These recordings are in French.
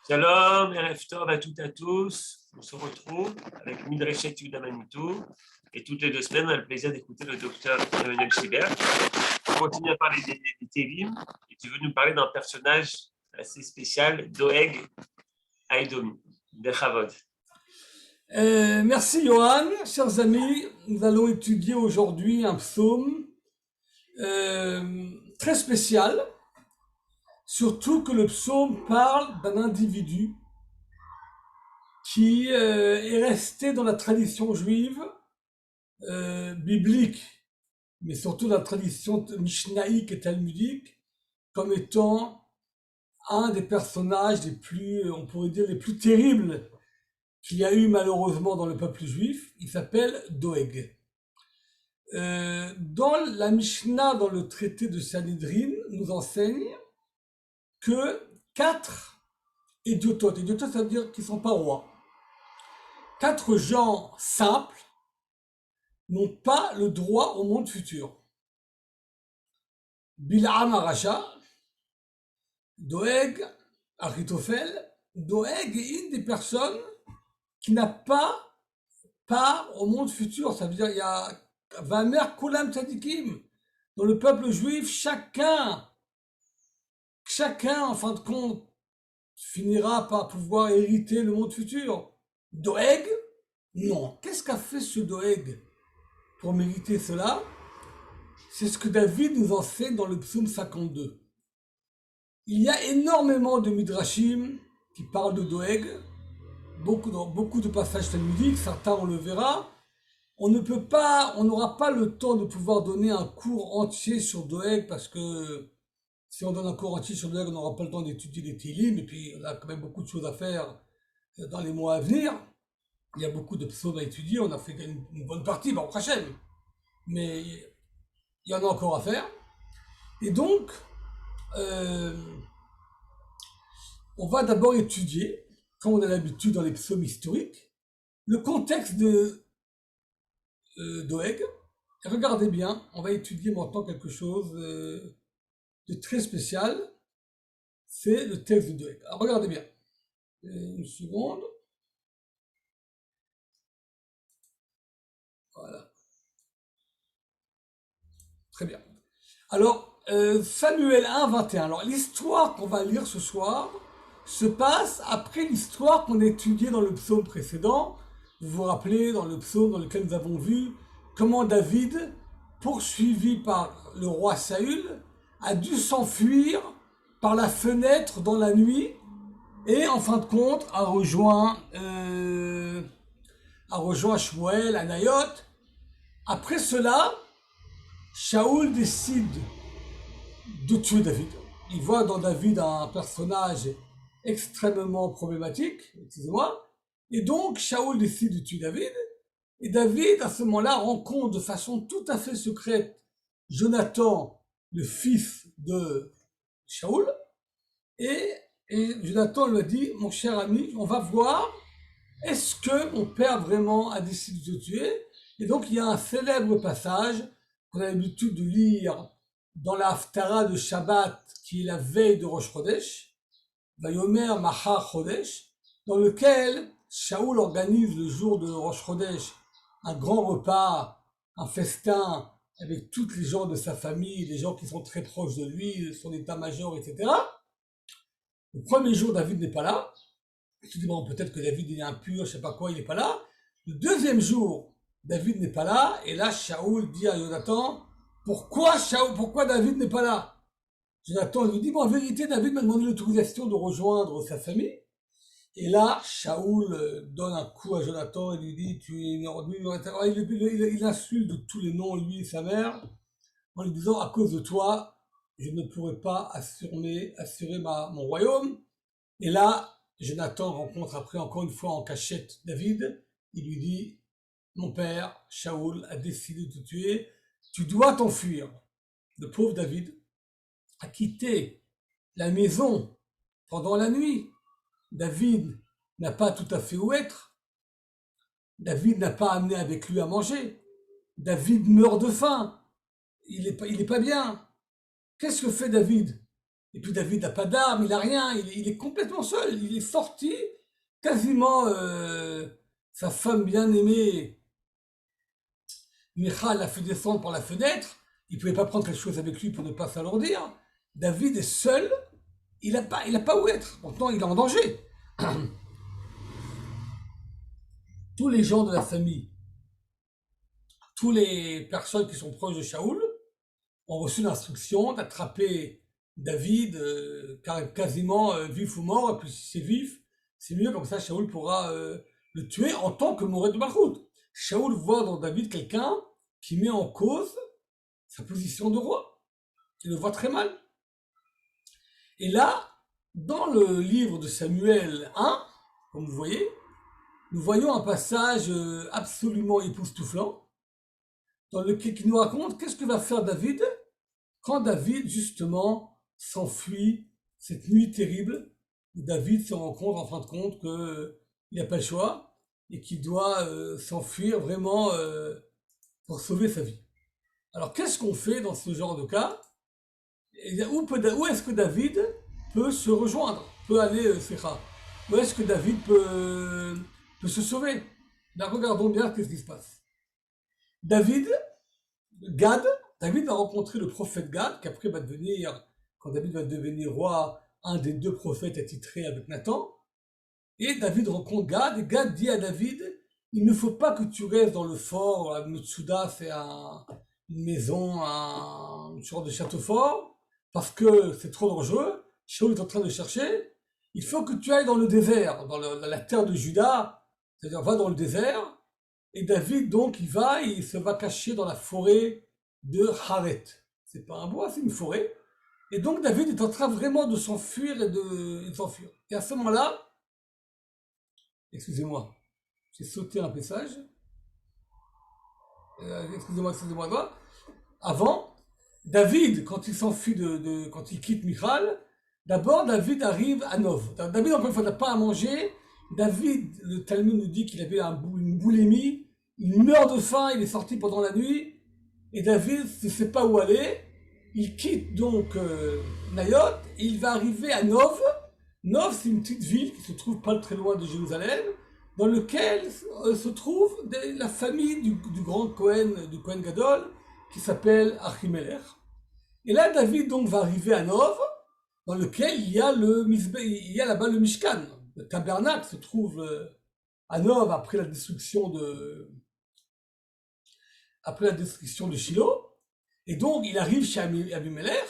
Shalom, Erev Tov à toutes et à tous. On se retrouve avec Midreshet Yuda Manitou. Et toutes les 2 semaines, on a le plaisir d'écouter le docteur Emmanuel Schibert. On continue à parler des Télim. Et tu veux nous parler d'un personnage assez spécial, Doeg Aïdomi, de Chavod. Merci Johan, chers amis, nous allons étudier aujourd'hui un psaume très spécial, surtout que le psaume parle d'un individu qui est resté dans la tradition juive biblique, mais surtout dans la tradition mishnaïque et talmudique, comme étant un des personnages les plus, on pourrait dire, les plus terribles qu'il y a eu malheureusement dans le peuple juif. Il s'appelle Doeg. Dans la Mishnah, dans le traité de Sanhedrin, nous enseigne que 4 idiototes, idiototes ça veut dire qu'ils ne sont pas rois, 4 gens simples n'ont pas le droit au monde futur. Bil'am Aracha, Doeg, Achitophel. Doeg est une des personnes qui n'a pas part au monde futur. Ça veut dire il y a Vamer Kulam Tzadikim. Dans le peuple juif, chacun, en fin de compte, finira par pouvoir hériter le monde futur. Doeg, non. Qu'est-ce qu'a fait ce Doeg pour mériter cela? C'est ce que David nous enseigne dans le psaume 52. Il y a énormément de midrashim qui parlent de Doeg, beaucoup de passages talmudiques, certains on le verra. On n'aura pas le temps de pouvoir donner un cours entier sur Doeg, parce que si on donne un cours entier sur Doeg, on n'aura pas le temps d'étudier les Télim, et puis on a quand même beaucoup de choses à faire dans les mois à venir. Il y a beaucoup de psaumes à étudier, on a fait une bonne partie, bon, prochaine, mais il y en a encore à faire. Et donc, on va d'abord étudier, comme on a l'habitude dans les psaumes historiques, le contexte de Doeg. Et regardez bien, on va étudier maintenant quelque chose de très spécial, c'est le texte de Doeg. Alors regardez bien, une seconde. Voilà. Très bien. Alors, Samuel 1, 21. Alors, l'histoire qu'on va lire ce soir se passe après l'histoire qu'on a étudiée dans le psaume précédent. Vous vous rappelez, dans le psaume dans lequel nous avons vu comment David, poursuivi par le roi Saül, a dû s'enfuir par la fenêtre dans la nuit et, en fin de compte, a rejoint Shmuel à Naïot. Après cela, Shaoul décide de tuer David. Il voit dans David un personnage extrêmement problématique, excusez-moi, et donc Shaoul décide de tuer David, et David, à ce moment-là, rencontre de façon tout à fait secrète Jonathan, le fils de Shaoul, et Jonathan lui a dit, mon cher ami, on va voir, est-ce que mon père vraiment a décidé de te tuer? Et donc il y a un célèbre passage qu'on a l'habitude de lire dans la Haftara de Shabbat, qui est la veille de Rosh Chodesh, Vayomer Machar Chodesh, dans lequel Shaoul organise le jour de Rosh Chodesh un grand repas, un festin avec toutes les gens de sa famille, les gens qui sont très proches de lui, son état-major, etc. Le premier jour, David n'est pas là. Tu dis, bon, peut-être que David est impur, je sais pas quoi, il n'est pas là. Le deuxième jour, David n'est pas là, et là, Shaoul dit à Jonathan, pourquoi David n'est pas là? Jonathan lui dit, bon, en vérité, David m'a demandé l'autorisation de rejoindre sa famille. Et là, Shaoul donne un coup à Jonathan et lui dit, tu es une ordure. Il insulte de tous les noms, lui et sa mère, en lui disant, à cause de toi, je ne pourrai pas assurer mon royaume. Et là, Jonathan rencontre après encore une fois en cachette David. Il lui dit, mon père, Shaoul, a décidé de te tuer. Tu dois t'enfuir. Le pauvre David a quitté la maison pendant la nuit. David n'a pas tout à fait où être. David n'a pas amené avec lui à manger. David meurt de faim. Il est pas bien. Qu'est-ce que fait David? Et puis David n'a pas d'armes, il n'a rien, il est complètement seul. Il est sorti, quasiment sa femme bien-aimée, Michal, l'a fait descendre par la fenêtre. Il ne pouvait pas prendre quelque chose avec lui pour ne pas s'alourdir. David est seul, il n'a pas où être. Pourtant, il est en danger. Tous les gens de la famille, toutes les personnes qui sont proches de Shaoul ont reçu l'instruction d'attraper David quasiment vif ou mort. Et puis si c'est vif, c'est mieux, comme ça Shaoul pourra le tuer en tant que Mourad de Malchout. Shaoul voit dans David quelqu'un qui met en cause sa position de roi. Il le voit très mal. Et là, dans le livre de Samuel 1, comme vous voyez, nous voyons un passage absolument époustouflant, dans lequel qui nous raconte qu'est-ce que va faire David quand David, justement, s'enfuit cette nuit terrible, où David se rend compte, en fin de compte, qu'il n'a pas le choix, et qu'il doit s'enfuir vraiment pour sauver sa vie. Alors, qu'est-ce qu'on fait dans ce genre de cas? Où est-ce que David peut se rejoindre, peut aller où est-ce que David peut se sauver? Là, regardons bien ce qui se passe. David va rencontrer le prophète Gad, qui après va devenir, quand David va devenir roi, un des deux prophètes attitrés avec Nathan. Et David rencontre Gad, et Gad dit à David, il ne faut pas que tu restes dans le fort. Metsuda, c'est une maison, une sorte de château fort, parce que c'est trop dangereux. Shaoul est en train de chercher. Il faut que tu ailles dans le désert, dans la terre de Juda, c'est-à-dire va dans le désert. Et David, donc, il se va cacher dans la forêt de Haret. C'est pas un bois, c'est une forêt. Et donc, David est en train vraiment de s'enfuir et de s'enfuir. Et à ce moment-là, excusez-moi, j'ai sauté un passage. Excusez-moi. Avant, David, quand il s'enfuit quand il quitte Michal, d'abord, David arrive à Nov. David, encore une fois, n'a pas à manger. David, le Talmud nous dit qu'il avait une boulimie. Il meurt de faim, il est sorti pendant la nuit. Et David ne sait pas où aller. Il quitte donc Nayot. Et il va arriver à Nov. Nov, c'est une petite ville qui se trouve pas très loin de Jérusalem, dans lequel se trouve la famille du grand Cohen, du Cohen Gadol, qui s'appelle Achimelech. Et là, David donc va arriver à Nov, dans lequel il y a là-bas le Mishkan. Le tabernacle se trouve à Nov après la destruction de Shiloh. Et donc, il arrive chez Abimelech,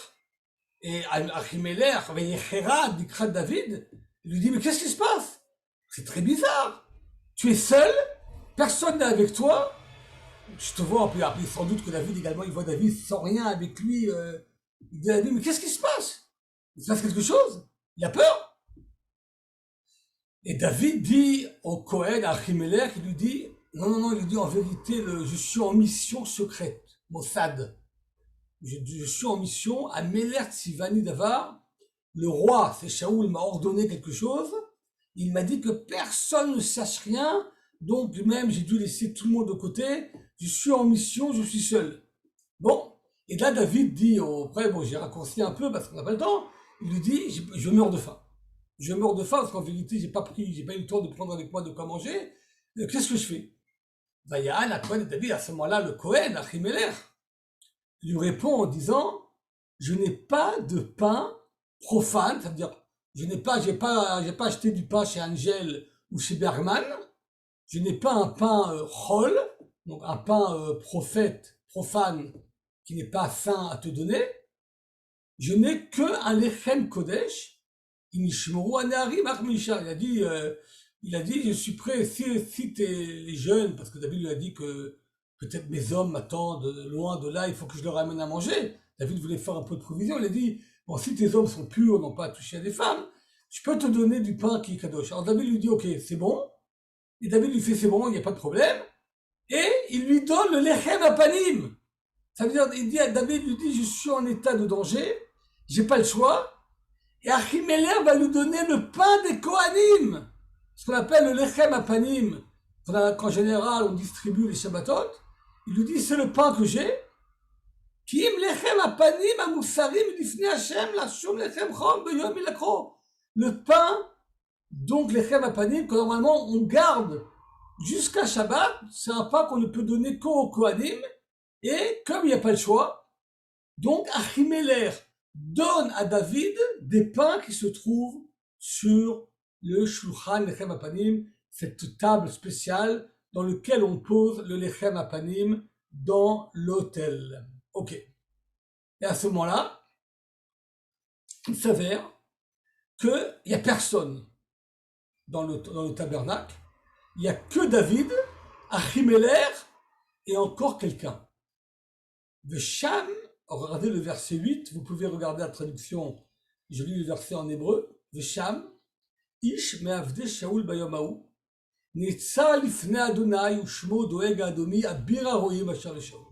et Achimelech, dit David, il lui dit, mais qu'est-ce qui se passe? C'est très bizarre. Tu es seul, personne n'est avec toi. Je te vois, puis sans doute que David également, il voit David sans rien avec lui. Il dit à David, mais qu'est-ce qui se passe? Il se passe quelque chose? Il a peur? Et David dit au Cohen, à Achimelech, il lui dit, non, il lui dit en vérité, je suis en mission secrète, Mossad. Je suis en mission à Melech Tzivani Davar. Le roi, c'est Shaoul, m'a ordonné quelque chose. Il m'a dit que personne ne sache rien, donc même j'ai dû laisser tout le monde de côté. Je suis en mission, je suis seul. Bon, et là David dit, après j'ai raccourci un peu parce qu'on n'a pas le temps, il lui dit, je meurs de faim. Je meurs de faim parce qu'en vérité j'ai pas eu le temps de prendre avec moi de quoi manger. Qu'est-ce que je fais? Vayan, à Cohen et David, à ce moment-là, le Cohen, Achimelech, lui répond en disant, je n'ai pas de pain profane, c'est-à-dire, j'ai pas acheté du pain chez Angel ou chez Bergman, je n'ai pas un pain chol, donc un pain prophète, profane, qui n'est pas saint à te donner, je n'ai que un lechem kodesh, inishmoru aneharim achmisha. Il a dit, je suis prêt, si les jeunes, parce que David lui a dit que peut-être mes hommes m'attendent loin de là, il faut que je leur amène à manger. David voulait faire un peu de provision, il a dit, bon, si tes hommes sont purs, n'ont pas touché à des femmes, je peux te donner du pain qui est kadosh. Alors David lui dit, ok, c'est bon. Et David lui fait, c'est bon, il n'y a pas de problème. Et il lui donne le lechem apanim. Ça veut dire, David lui dit, je suis en état de danger, j'ai pas le choix. Et Achimelech va lui donner le pain des Kohanim. Ce qu'on appelle le lechem apanim. Qu'en général, on distribue les Shabbatot. Il lui dit, c'est le pain que j'ai. כי אם לחם הפנים המוסרים לפני השם, לשום לחם חום ביום ילקחו. Le pain, donc lechem apanim, que normalement on garde jusqu'à Shabbat, c'est un pain qu'on ne peut donner qu'aux Kohanim, et comme il n'y a pas le choix, donc Achimeler donne à David des pains qui se trouvent sur le Shulchan Lechem Apanim, cette table spéciale dans laquelle on pose le Lechem Apanim dans l'autel. Ok. Et à ce moment-là, il s'avère qu'il n'y a personne dans le tabernacle, il n'y a que David, Achimeler et encore quelqu'un. Vesham, regardez le verset 8, vous pouvez regarder la traduction, je lis le verset en hébreu, Vesham, Ish me'avde Shaul bayomahu, Netza lifnei Adonai ushmo doeg adomi abir haroim asher Shaul.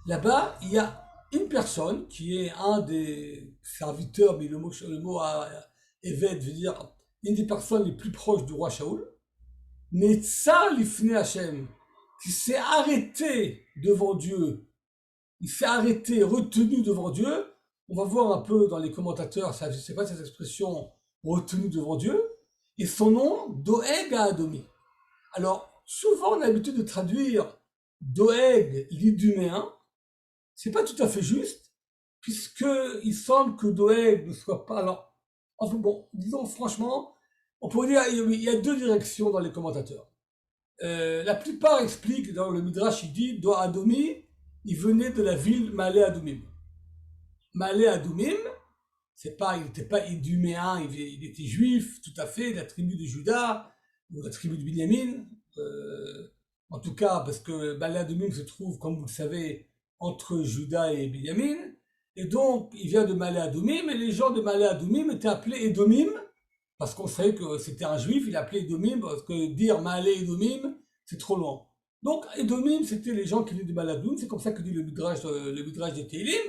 Là-bas, il y a une personne qui est un des serviteurs, mais le mot Eved veut dire une des personnes les plus proches du roi Shaoul, Netza lifnei Hashem, qui s'est arrêté devant Dieu, il s'est arrêté, retenu devant Dieu. On va voir un peu dans les commentateurs, ça, je ne sais pas cette expression, retenu devant Dieu, et son nom, Doeg Adomi. Alors, souvent on a l'habitude de traduire Doeg l'Iduméen, c'est pas tout à fait juste, puisqu'il semble que Doeg ne soit pas... Alors, enfin bon, disons franchement, on pourrait dire il y a deux directions dans les commentateurs. La plupart expliquent, dans le Midrash, il dit, Do Adomi, il venait de la ville Malé Adoumim. Malé Adoumim, il n'était pas iduméen, il était juif, tout à fait, de la tribu de Juda, ou la tribu de Binyamin. En tout cas, parce que Malé Adoumim se trouve, comme vous le savez, entre Juda et Binyamin. Et donc, il vient de Malé Adoumim, et les gens de Malé Adoumim étaient appelés Edomim, parce qu'on savait que c'était un juif, il appelait Edomim, parce que dire Malé Edomim, c'est trop loin. Donc, Edomim, c'était les gens qui venaient de Malé Adoumim, c'est comme ça que dit le Midrash de Tehillim,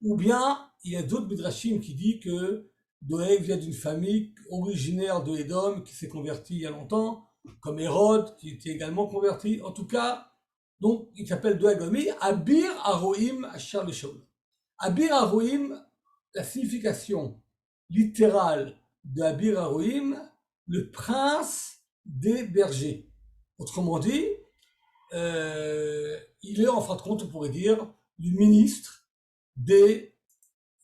ou bien, il y a d'autres Midrashim qui disent que Doeg vient d'une famille originaire de Édom, qui s'est convertie il y a longtemps, comme Hérode, qui était également converti. En tout cas, donc, il s'appelle Doeg Adomi, Abir Haroim Asher le Shaul. Abir Haroim, la signification littérale de Abir Haroim, le prince des bergers. Autrement dit, il est en fin de compte, on pourrait dire, le ministre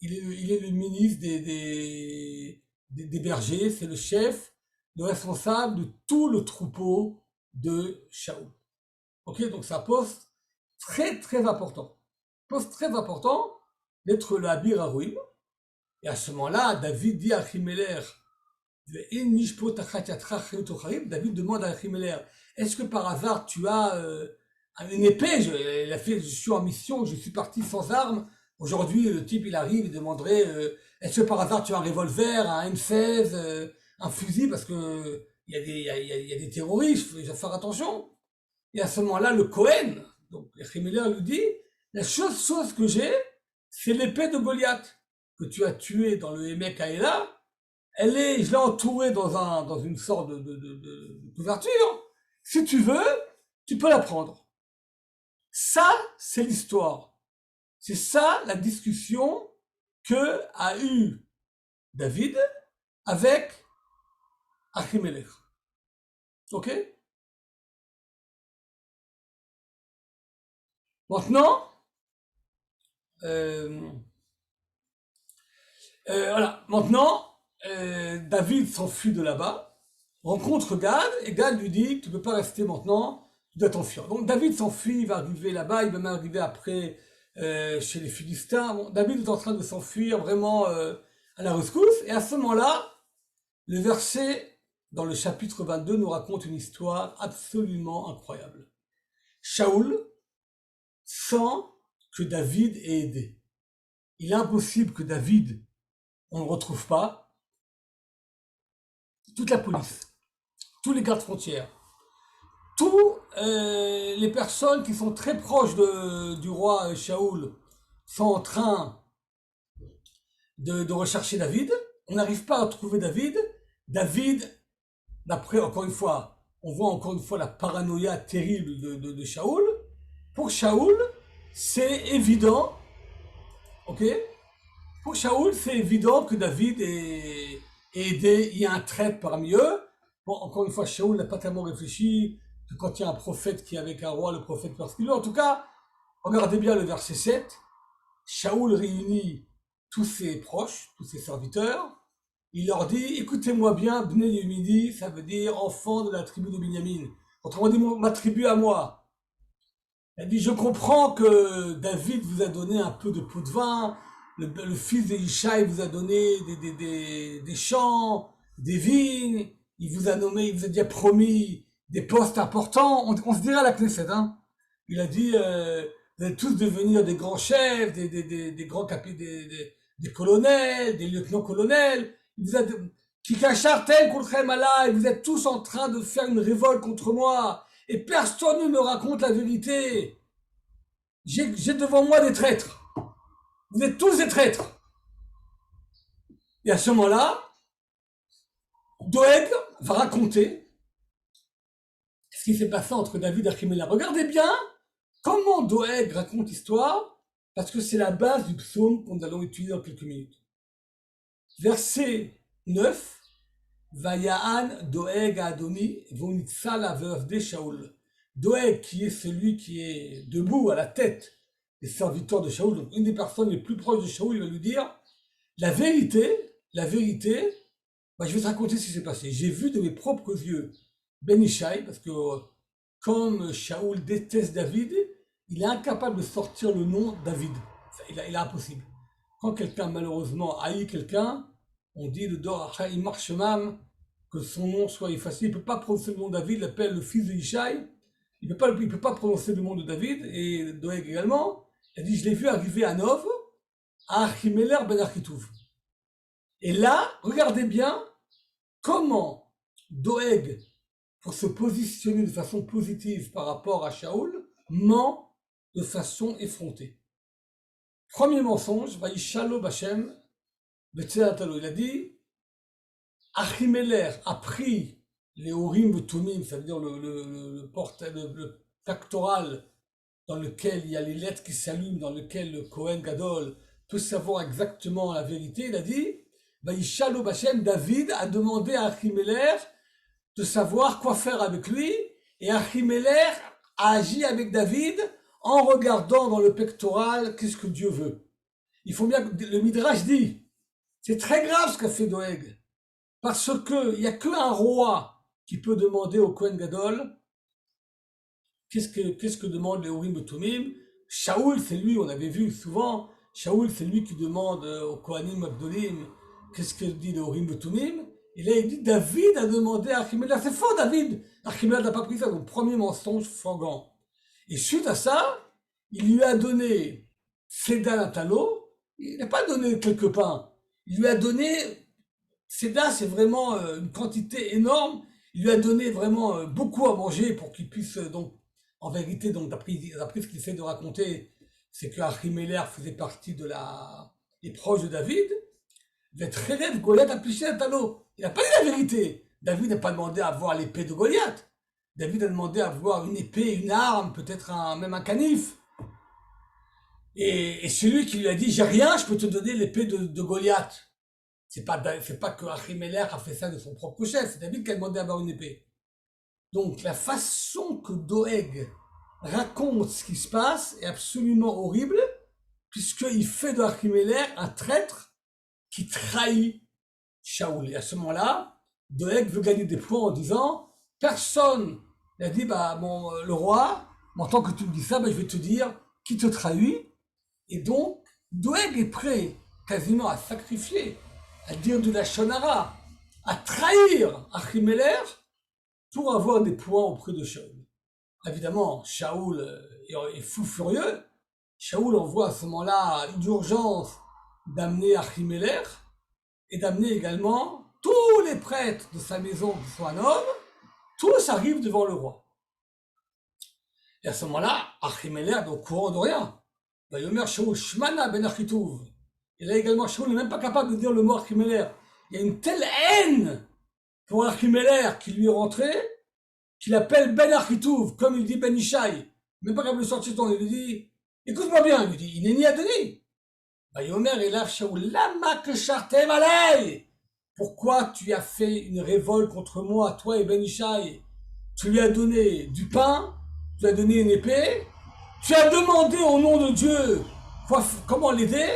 il est le ministre des bergers, c'est le chef, le responsable de tout le troupeau de Shaoul. Ok, donc c'est un poste très très important. Poste très important d'être le Abir Haroim. Et à ce moment-là, David dit à Achimeler, David demande à Achimeler, est-ce que par hasard tu as une épée? Je suis en mission, je suis parti sans armes. Aujourd'hui, le type, il arrive, il demanderait, est-ce que par hasard tu as un revolver, un M16, un fusil, parce que il y a des terroristes, il faut faire attention. Et à ce moment-là, le Cohen, donc Achimeler lui dit, la chose que j'ai, c'est l'épée de Goliath, que tu as tué dans le Hémek Haïla. Je l'ai entourée dans une sorte de couverture. Si tu veux, tu peux la prendre. Ça, c'est l'histoire. C'est ça la discussion que a eu David avec Achimelech. Ok? Maintenant, voilà. Maintenant, David s'enfuit de là-bas, rencontre Gad, et Gad lui dit, tu ne peux pas rester maintenant, tu dois t'enfuir. Donc David s'enfuit, il va arriver là-bas, il va même arriver après chez les Philistins. Bon, David est en train de s'enfuir vraiment à la rescousse, et à ce moment-là, le verset dans le chapitre 22 nous raconte une histoire absolument incroyable. Shaoul sent que David est aidé. Il est impossible que David, on ne le retrouve pas. Toute la police, tous les gardes frontières, tous les personnes qui sont très proches du roi Shaoul sont en train de rechercher David. On n'arrive pas à trouver David. David, d'après, encore une fois, on voit encore une fois la paranoïa terrible de Shaoul. Pour Shaoul, c'est évident Ok? Pour Shaoul, c'est évident que David est aidé, il y a un traître parmi eux. Bon, encore une fois, Shaoul n'a pas tellement réfléchi que quand il y a un prophète qui est avec un roi, le prophète persécute. En tout cas, regardez bien le verset 7. Shaoul réunit tous ses proches, tous ses serviteurs. Il leur dit, écoutez-moi bien, Bnei Yemidi, ça veut dire enfant de la tribu de Binyamin. Autrement dit, ma tribu à moi. Elle dit, je comprends que David vous a donné un peu de pot de vin, le fils d'Ishaï vous a donné des champs, des vignes, il vous a nommé, il vous a déjà promis des postes importants. On se dirait à la Knesset, hein. Il a dit, vous allez tous devenir des grands chefs, des grands des colonels, des lieutenants-colonels. Il vous a Kikachartel contre Malai, vous êtes tous en train de faire une révolte contre moi. Et personne ne me raconte la vérité. J'ai devant moi des traîtres. Vous êtes tous des traîtres. Et à ce moment-là, Doeg va raconter ce qui s'est passé entre David et Achimelech. Regardez bien comment Doeg raconte l'histoire, parce que c'est la base du psaume qu'on allons étudier dans quelques minutes. Verset 9. Vayaan Doeg à Adoni, vonitsa la veuve de Shaoul. Doeg, qui est celui qui est debout à la tête des serviteurs de Shaoul, donc une des personnes les plus proches de Shaoul, il va lui dire la vérité, je vais te raconter ce qui s'est passé. J'ai vu de mes propres yeux Ben Ishaï, parce que comme Shaoul déteste David, il est incapable de sortir le nom David. Il est impossible. Quand quelqu'un malheureusement haït quelqu'un, on dit le Dor il marche même que son nom soit effacé. Il ne peut pas prononcer le nom de David, il l'appelle le fils de Ishaï. Il ne peut pas prononcer le nom de David, et Doeg également. Il a dit, je l'ai vu arriver à Nov, à Achimelech ben Achitouv. Et là, regardez bien comment Doeg, pour se positionner de façon positive par rapport à Shaoul, ment de façon effrontée. Premier mensonge, Vaïshalo Bachem, Betzelatalo. Il a dit, Achimelech a pris les Urim et Tumim, ça veut dire le pectoral dans lequel il y a les lettres qui s'allument, dans lequel le Kohen Gadol peut savoir exactement la vérité. Il a dit, Vaïshalo Bachem, David a demandé à Achimelech de savoir quoi faire avec lui, et Achimelech a agi avec David en regardant dans le pectoral qu'est-ce que Dieu veut. Il faut bien que le Midrash dit, c'est très grave ce qu'a fait Doeg, parce qu'il n'y a qu'un roi qui peut demander au Kohen Gadol qu'est-ce que demande les Urim et Tumim. Shaoul, c'est lui, on avait vu souvent, Shaoul, c'est lui qui demande au Kohanim Abdolim qu'est-ce que dit les Urim et Tumim. Et là, il dit, David a demandé à Achimelech. C'est faux, David. Achimelech n'a pas pris ça. Donc, premier mensonge flagrant. Et suite à ça, il lui a donné Seda Natalo. Il n'a pas donné quelques pains. Il lui a donné, Seda, c'est vraiment une quantité énorme. Il lui a donné vraiment beaucoup à manger pour qu'il puisse, donc, en vérité, donc, d'après ce qu'il essaie de raconter, c'est que Achimelech faisait partie des proches de David. Goliath a piché un talon. Il n'a pas dit la vérité. David n'a pas demandé à voir l'épée de Goliath. David a demandé à voir une épée, une arme, peut-être même un canif. Et celui qui lui a dit, j'ai rien, je peux te donner l'épée de Goliath. C'est pas que Achimelech a fait ça de son propre chef, c'est David qui a demandé à avoir une épée. Donc la façon que Doeg raconte ce qui se passe est absolument horrible, puisqu'il fait de Achimelech un traître qui trahit Shaoul. Et à ce moment-là, Doeg veut gagner des points en disant, personne n'a dit, le roi, en tant que tu me dis ça, je vais te dire qui te trahit. Et donc, Doeg est prêt quasiment à sacrifier, à dire de la shonara, à trahir Achimelech pour avoir des points auprès de Shaoul. Évidemment, Shaoul est fou furieux. Shaoul envoie à ce moment-là une urgence d'amener Achimelech et d'amener également tous les prêtres de sa maison qui sont un homme, tous arrivent devant le roi. Et à ce moment-là, Achimelech est au courant de rien. Vayomer Shaoul Shmana ben Achitouv. Et là également, Shaoul n'est même pas capable de dire le mot Achimelech. Il y a une telle haine pour Achimelech qui lui est rentrée, qu'il appelle Ben Achitouv, comme il dit Ben Ishaï. Même pas capable de sortir son, il lui dit, écoute-moi bien, il lui dit, il n'est ni Adoni. Vayomer Elav Shaoul, Lama Keshartem Alei. Pourquoi tu as fait une révolte contre moi, toi et Ben Ishai? Tu lui as donné du pain, tu lui as donné une épée, tu as demandé au nom de Dieu comment l'aider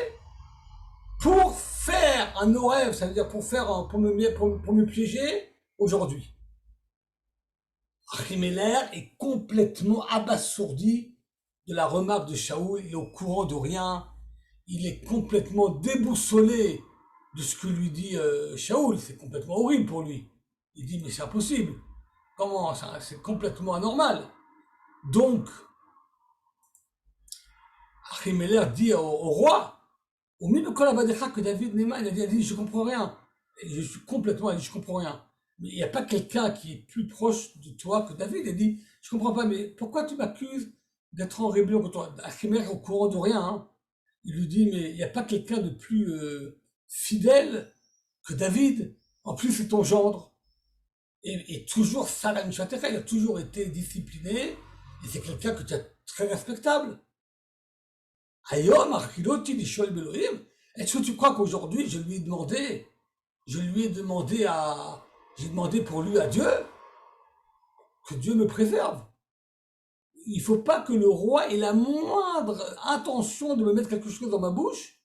pour faire un Orev, ça veut dire pour me piéger aujourd'hui. Achimelech est complètement abasourdi de la remarque de Shaoul, il est au courant de rien, il est complètement déboussolé de ce que lui dit Shaoul, c'est complètement horrible pour lui. Il dit mais c'est impossible, comment ça, c'est complètement anormal. Donc, Achimelech dit au roi, au milieu de Kolabadecha que David Neyman, il a dit je comprends rien, et je suis complètement, il dit je comprends rien. Mais il n'y a pas quelqu'un qui est plus proche de toi que David. Il dit, je comprends pas, mais pourquoi tu m'accuses d'être en rébellion contre toi? Achimelech est au courant de rien. Hein. Il lui dit, mais il n'y a pas quelqu'un de plus fidèle que David. En plus, c'est ton gendre. Et toujours, Salam Shatecha, il a toujours été discipliné. Et c'est quelqu'un que tu as très respectable. Ayom, Archiloti, Lishol Belohim. Est-ce que tu crois qu'aujourd'hui, j'ai demandé pour lui à Dieu, que Dieu me préserve. Il ne faut pas que le roi ait la moindre intention de me mettre quelque chose dans ma bouche,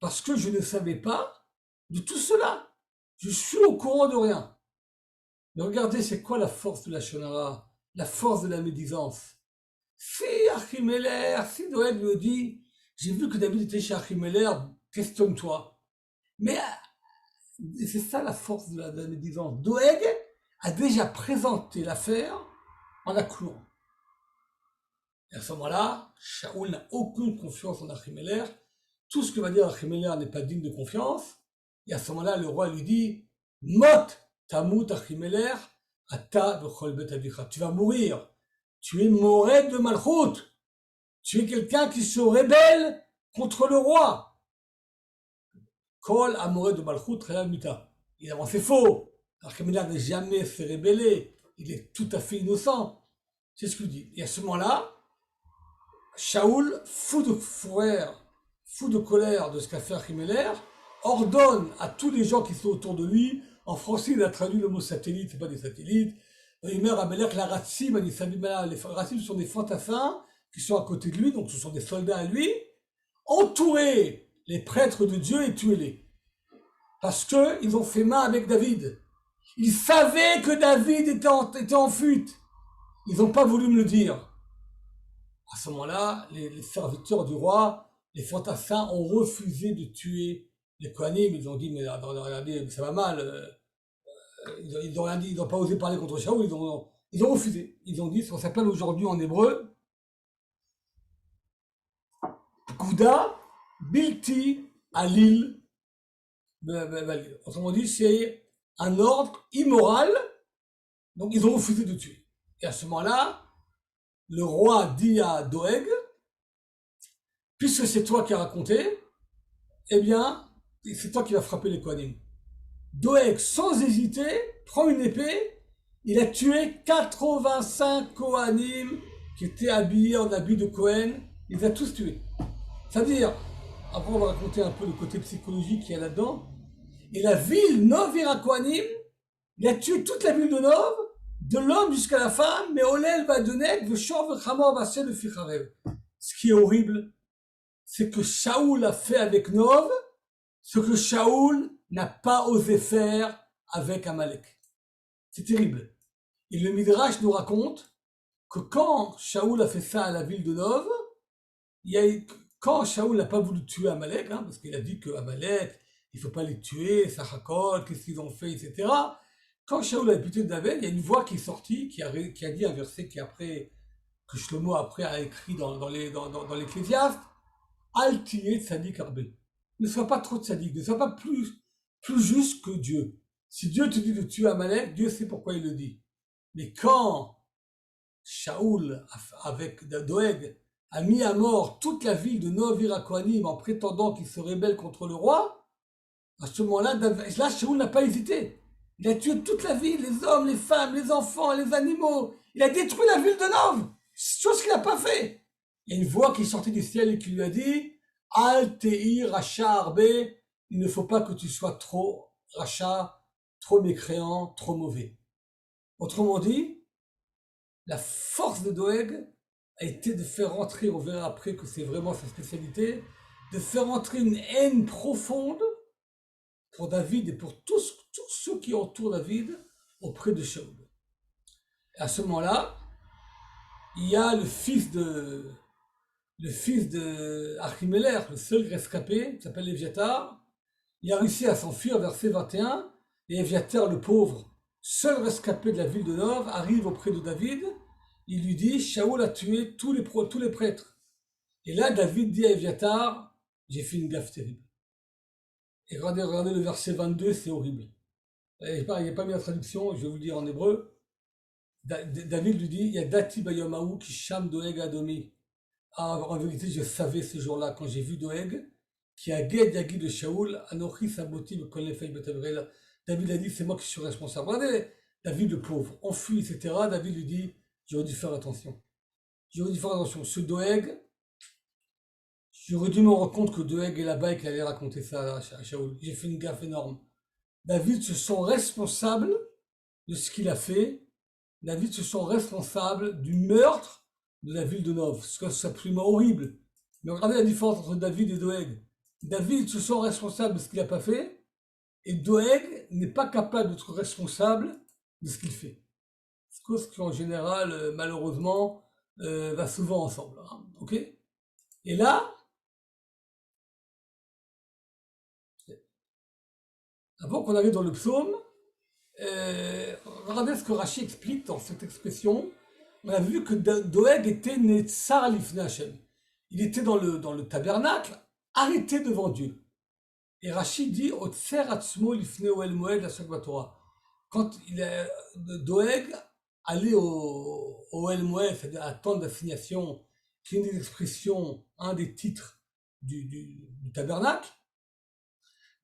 parce que je ne savais pas de tout cela. Je suis au courant de rien. Mais regardez, c'est quoi la force de la Shonara, la force de la médisance. Si Achimelech, si Doeg me dit, j'ai vu que David était chez Achimelech, questionne-toi. Mais c'est ça la force de la médisance. Doeg a déjà présenté l'affaire en la clouant. Et à ce moment-là, Shaoul n'a aucune confiance en Achimelech. Tout ce que va dire Achimelech n'est pas digne de confiance. Et à ce moment-là, le roi lui dit, Mot tamut Achimelech, ata bechol bet avicha. Tu vas mourir. Tu es Mored de Malchut. Tu es quelqu'un qui se rébelle contre le roi. Kol Amored de Malchut, Mita. Évidemment, c'est faux. Achimelech n'a jamais fait rébeller. Il est tout à fait innocent. C'est ce qu'il dit. Et à ce moment-là, Shaoul, fou de colère de ce qu'a fait Achimelech, ordonne à tous les gens qui sont autour de lui, en français il a traduit le mot satellite, c'est pas des satellites, il meurt à Melech, la Ratsim, les Ratsim sont des fantassins qui sont à côté de lui, donc ce sont des soldats à lui, entourez les prêtres de Dieu et tuez-les. Parce qu'ils ont fait main avec David. Ils savaient que David était en fuite. Ils n'ont pas voulu me le dire. À ce moment-là, les serviteurs du roi, les fantassins, ont refusé de tuer les Kohanim. Ils ont dit, mais regardez, ça va mal. Ils n'ont rien dit, ils n'ont pas osé parler contre Shaoul. Ils ont refusé. Ils ont dit, ce qu'on s'appelle aujourd'hui en hébreu, Gouda Bilti Alil. Autrement dit, c'est un ordre immoral. Donc ils ont refusé de tuer. Et à ce moment-là, le roi dit à Doeg, puisque c'est toi qui as raconté, eh bien, c'est toi qui vas frapper les Kohanim. Doeg, sans hésiter, prend une épée, il a tué 85 Kohanim qui étaient habillés en habit de Kohen, il les a tous tués. C'est-à-dire, après on va raconter un peu le côté psychologique qu'il y a là-dedans, et la ville Nov Ira Kohanim, il a tué toute la ville de Nov, de l'homme jusqu'à la femme, mais Olel va donner, Veshor Vechamor Vasel le Ficharev. Ce qui est horrible, c'est que Shaoul a fait avec Nov ce que Shaoul n'a pas osé faire avec Amalek. C'est terrible. Et le Midrash nous raconte que quand Shaoul a fait ça à la ville de Nov, quand Shaoul n'a pas voulu tuer Amalek, parce qu'il a dit que Amalek, il ne faut pas les tuer, ça racole, qu'est-ce qu'ils ont fait, etc. Quand Shaoul a écouté David, il y a une voix qui est sortie, qui a dit un verset que Shlomo après a écrit dans l'Ecclésiaste, Al tiye tzadik arbe. Ne sois pas trop tzadik, ne sois pas plus juste que Dieu. Si Dieu te dit de tuer Amalek, Dieu sait pourquoi il le dit. Mais quand Shaoul, avec Doeg, a mis à mort toute la ville de Nov Ira Kohanim en prétendant qu'il se rébelle contre le roi, à ce moment-là, Shaoul n'a pas hésité. Il a tué toute la ville, les hommes, les femmes, les enfants, les animaux. Il a détruit la ville de Nov, chose qu'il n'a pas fait. Il y a une voix qui est sortie du ciel et qui lui a dit Al te'i racha arbe, il ne faut pas que tu sois trop racha, trop mécréant, trop mauvais. Autrement dit, la force de Doeg a été de faire rentrer, on verra après que c'est vraiment sa spécialité, de faire rentrer une haine profonde pour David et pour tous ceux qui entourent David auprès de Shaul. Et à ce moment-là, il y a le fils de Achimelech, le seul rescapé, qui s'appelle Éviatar. Il a réussi à s'enfuir, verset 21, et Éviatar, le pauvre, seul rescapé de la ville de Nov, arrive auprès de David. Il lui dit, Shaoul a tué tous les prêtres. Et là, David dit à Éviatar, j'ai fait une gaffe terrible. Et regardez le verset 22, c'est horrible. Il n'y a pas mis la traduction, je vais vous le dire en hébreu. David lui dit, il y a Dati Bayomaou qui cham Doeg Adomi. Ah, en vérité, je savais ce jour-là, quand j'ai vu Doeg, qui a guet Yagi de Shaoul, Anochi Saboti me connaît fait Betavrel. David a dit, c'est moi qui suis responsable. Regardez, David le pauvre, enfui, etc. David lui dit, j'aurais dû faire attention. Ce Doeg, j'aurais dû me rendre compte que Doeg est là-bas et qu'il allait raconter ça à Shaoul. J'ai fait une gaffe énorme. David se sent responsable de ce qu'il a fait. David se sent responsable du meurtre de la ville de Nov. C'est absolument horrible. Mais regardez la différence entre David et Doeg. David se sent responsable de ce qu'il n'a pas fait, et Doeg n'est pas capable d'être responsable de ce qu'il fait. C'est ce qui, en général, malheureusement, va souvent ensemble. Hein, ok? Et là, avant qu'on arrive dans le psaume, regardez ce que Rashi explique dans cette expression. On a vu que Doeg était Netzar Lifnei Hashem. Il était dans le tabernacle, arrêté devant Dieu. Et Rashi dit Otser Atzmo Lifnei Oel Moed la Torah. Quand Doeg allait au Oel Moed, c'est-à-dire à la tente d'assignation, qui est une des expressions, un des titres du tabernacle,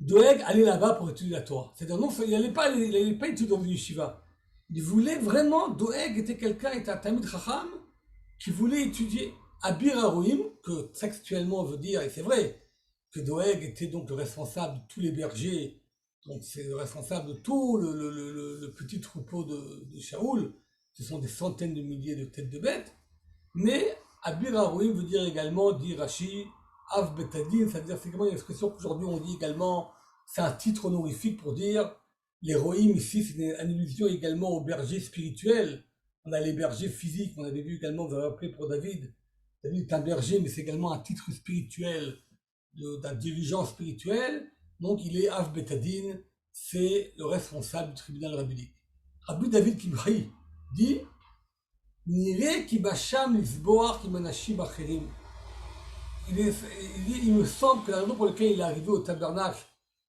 Doeg allait là-bas pour étudier la Torah. C'est-à-dire, non, il n'allait pas étudier dans le yeshiva. Il voulait vraiment, Doeg était un Talmid Chacham, qui voulait étudier Abir Haroim, que textuellement veut dire, et c'est vrai, que Doeg était donc le responsable de tous les bergers, donc c'est le responsable de tout le petit troupeau de Shaoul, ce sont des centaines de milliers de têtes de bêtes, mais Abir Haroim veut dire également, dit Rashi, Av Betadin, c'est-à-dire c'est également une expression qu'aujourd'hui on dit également, c'est un titre honorifique pour dire les Rohim ici, c'est une allusion également aux bergers spirituels. On a les bergers physiques, on avait vu également, vous avez appelé pour David. David est un berger, mais c'est également un titre spirituel, d'un dirigeant spirituel. Donc il est Av Betadin, c'est le responsable du tribunal rabbinique. Rabbi David Kibri dit Nire ki basham lisboar ki manashim acherim. Il me semble que la raison pour laquelle il est arrivé au tabernacle,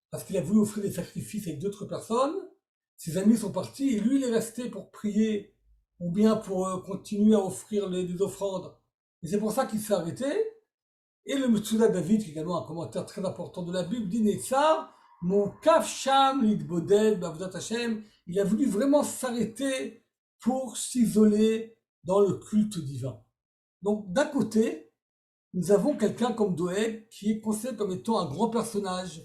parce qu'il a voulu offrir des sacrifices avec d'autres personnes, ses amis sont partis et lui il est resté pour prier ou bien pour continuer à offrir des offrandes. Et c'est pour ça qu'il s'est arrêté. Et le Metsuda David, qui est également un commentaire très important de la Bible, dit Netzar, mon kaf sham lidbodel b'avodat Hashem, il a voulu vraiment s'arrêter pour s'isoler dans le culte divin. Donc d'un côté, nous avons quelqu'un comme Doeg qui est considéré comme étant un grand personnage,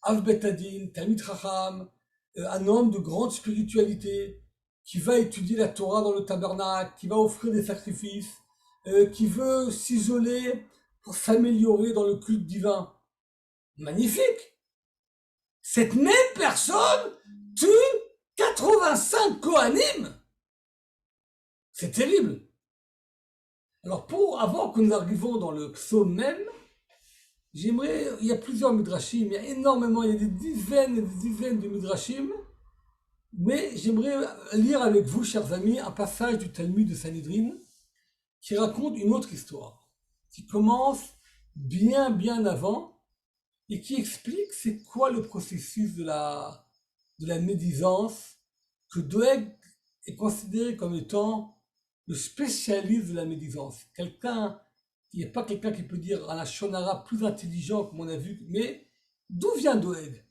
Av Betadin, Talmid Chacham, un homme de grande spiritualité, qui va étudier la Torah dans le tabernacle, qui va offrir des sacrifices, qui veut s'isoler pour s'améliorer dans le culte divin. Magnifique! Cette même personne tue 85 Kohanim! C'est terrible! Alors avant que nous arrivions dans le psaume même, il y a plusieurs midrashim, il y a énormément, il y a des dizaines et des dizaines de midrashim, mais j'aimerais lire avec vous, chers amis, un passage du Talmud de Sanhedrin qui raconte une autre histoire, qui commence bien avant et qui explique c'est quoi le processus de la médisance, que Doeg est considéré comme étant le spécialiste de la médisance. Quelqu'un qui n'est pas quelqu'un qui peut dire un shonara plus intelligent, comme on a vu, mais d'où vient Doeg?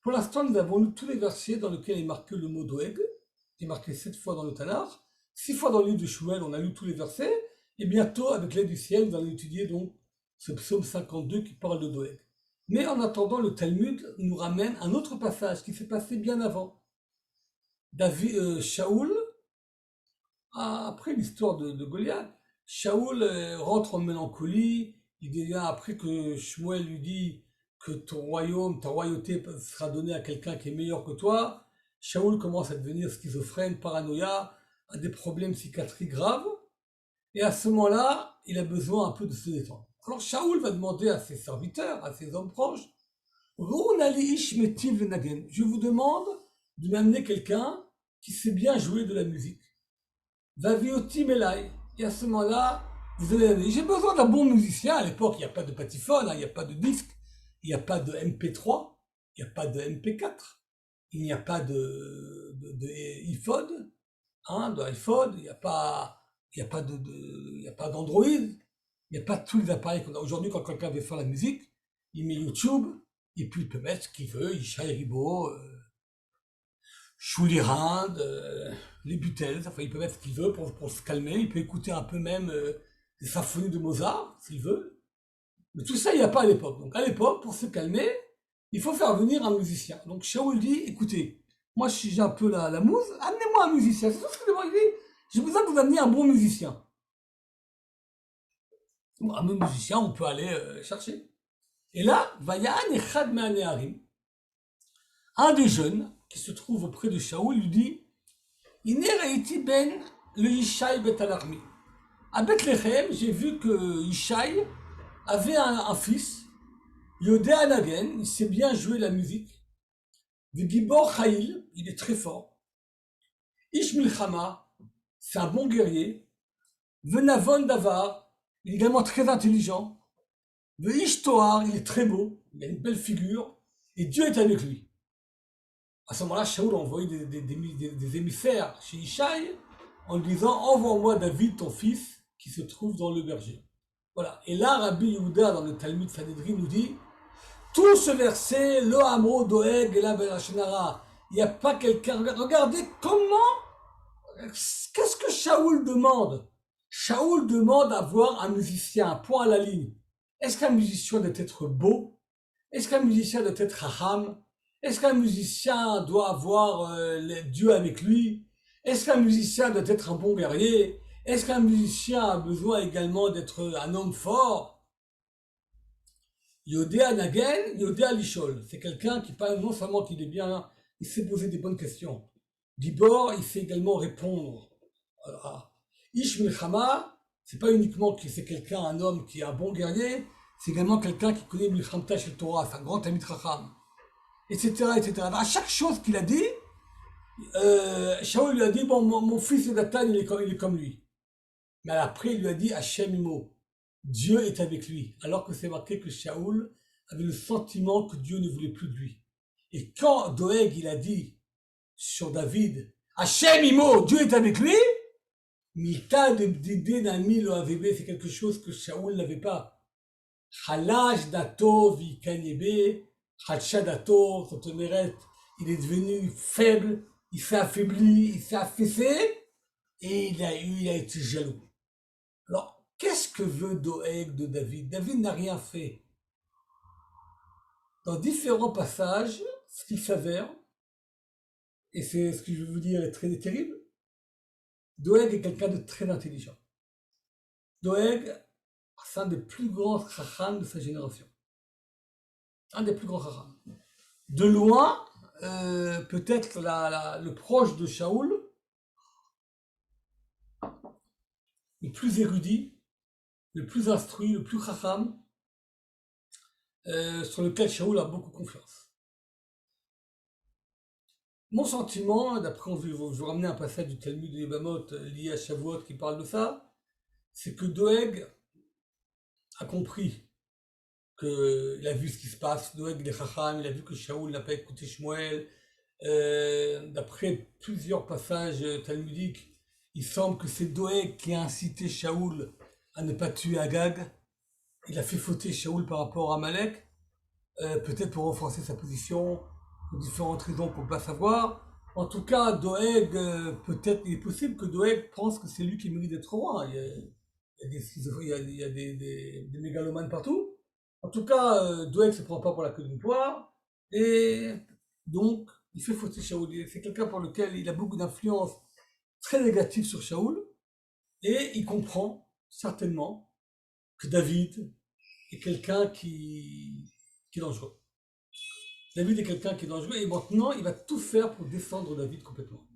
Pour l'instant, nous avons lu tous les versets dans lesquels est marqué le mot Doeg, qui est marqué 7 fois dans le Tanakh, 6 fois dans le livre de Shmuel, on a lu tous les versets, et bientôt, avec l'aide du ciel, nous allons étudier donc ce psaume 52 qui parle de Doeg. Mais en attendant, le Talmud nous ramène un autre passage qui s'est passé bien avant. Shaoul, après l'histoire de Goliath, Shaoul rentre en mélancolie, il devient, après que Shmuel lui dit que ton royaume, ta royauté sera donnée à quelqu'un qui est meilleur que toi, Shaoul commence à devenir schizophrène, paranoïa, a des problèmes psychiatriques graves, et à ce moment-là, il a besoin un peu de se détendre. Alors Shaoul va demander à ses serviteurs, à ses hommes proches, je vous demande de m'amener quelqu'un qui sait bien jouer de la musique. Vavioti Melai. Et à ce moment-là, vous allez dire, j'ai besoin d'un bon musicien. À l'époque, il n'y a pas de patyphone, il n'y a pas de disque, il n'y a pas de MP3, il n'y a pas de MP4, il n'y a pas de iPhone, de iPhone, il n'y a pas d'Android, il n'y a pas tous les appareils qu'on a. Aujourd'hui, quand quelqu'un veut faire la musique, il met YouTube, et puis il peut mettre ce qu'il veut, Isha Ribo, Choulirand, les Beatles, enfin il peut mettre ce qu'il veut pour se calmer, il peut écouter un peu même des symphonies de Mozart, s'il veut. Mais tout ça, il n'y a pas à l'époque. Donc à l'époque, pour se calmer, il faut faire venir un musicien. Donc Shaoul dit, écoutez, moi j'ai un peu la mousse, amenez-moi un musicien. C'est tout ce que je dis, j'ai besoin de vous amener un bon musicien. Bon, un bon musicien, on peut aller chercher. Et là, Vayan Echad Me'aneharim, un des jeunes qui se trouve auprès de Shaoul lui dit, Iner Haïti ben le Yishai bet Alarmi. À Bethléem, j'ai vu que Yishai avait un fils, Yodé Anagen, il sait bien jouer la musique. Gibor Chaïl, il est très fort. Ish Milchama, c'est un bon guerrier. Venavon Davar, il est également très intelligent. Ish Toar, il est très beau, il a une belle figure, et Dieu est avec lui. À ce moment-là, Shaoul a envoyé des émissaires chez Yishai en lui disant, envoie-moi David, ton fils, qui se trouve dans le berger. Voilà. Et là, Rabbi Yehuda, dans le Talmud Sanhedrin, nous dit, tout ce verset, Lo Amro Doeg et la Berashenara, il n'y a pas quelqu'un. Regardez comment, qu'est-ce que Shaoul demande? Shaoul demande à voir un musicien, point à la ligne. Est-ce qu'un musicien doit être beau? Est-ce qu'un musicien doit être raham? Est-ce qu'un musicien doit avoir Dieu avec lui? Est-ce qu'un musicien doit être un bon guerrier? Est-ce qu'un musicien a besoin également d'être un homme fort? Yodéa Nagen, Yodéa Lishol. C'est quelqu'un qui parle non seulement qu'il est bien, il sait poser des bonnes questions. Dibor, il sait également répondre. Ish Milchama, c'est pas uniquement que c'est quelqu'un, un homme qui est un bon guerrier, c'est également quelqu'un qui connaît Milchamta Shel Torah, c'est un grand Talmid Chacham, etc., etc. À chaque chose qu'il a dit, Shaoul lui a dit, bon, mon fils Nathan, il est comme lui. Mais après, il lui a dit, Hachem Imo, Dieu est avec lui. Alors que c'est marqué que Shaoul avait le sentiment que Dieu ne voulait plus de lui. Et quand Doeg, il a dit sur David, Hachem Imo, Dieu est avec lui, Mita d'idée d'ami lo avebe, c'est quelque chose que Shaoul n'avait pas. Chalash dato vikanyebe, chacha dato, il est devenu faible, il s'est affaibli, il s'est affaissé, et il a été jaloux. Alors, qu'est-ce que veut Doeg de David? David n'a rien fait. Dans différents passages, ce qui s'avère, et c'est ce que je veux vous dire est très terrible, Doeg est quelqu'un de très intelligent. Doeg, c'est un des plus grands chacham de sa génération. Un des plus grands chacham. De loin, peut-être le proche de Shaoul, le plus érudit, le plus instruit, le plus chacham, sur lequel Shaoul a beaucoup confiance. Mon sentiment, d'après, je vais vous ramener un passage du Talmud de Yebamot lié à Shavuot qui parle de ça, c'est que Doeg a compris qu'il a vu ce qui se passe. Doeg il est chacham, il a vu que Shaoul n'a pas écouté Shmuel. D'après plusieurs passages talmudiques, il semble que c'est Doeg qui a incité Shaoul à ne pas tuer Agag. Il a fait fauter Shaoul par rapport à Amalek, peut-être pour renforcer sa position, pour différentes raisons qu'on ne peut pas savoir. En tout cas, Doeg, peut-être, il est possible que Doeg pense que c'est lui qui mérite d'être roi. il y a des mégalomanes partout. En tout cas, Doeg ne se prend pas pour la queue d'une poire. Et donc, il fait fauter Shaoul. C'est quelqu'un pour lequel il a beaucoup d'influence très négative sur Shaoul. Et il comprend certainement que David est quelqu'un qui est dangereux. David est quelqu'un qui est dangereux et maintenant il va tout faire pour défendre David complètement.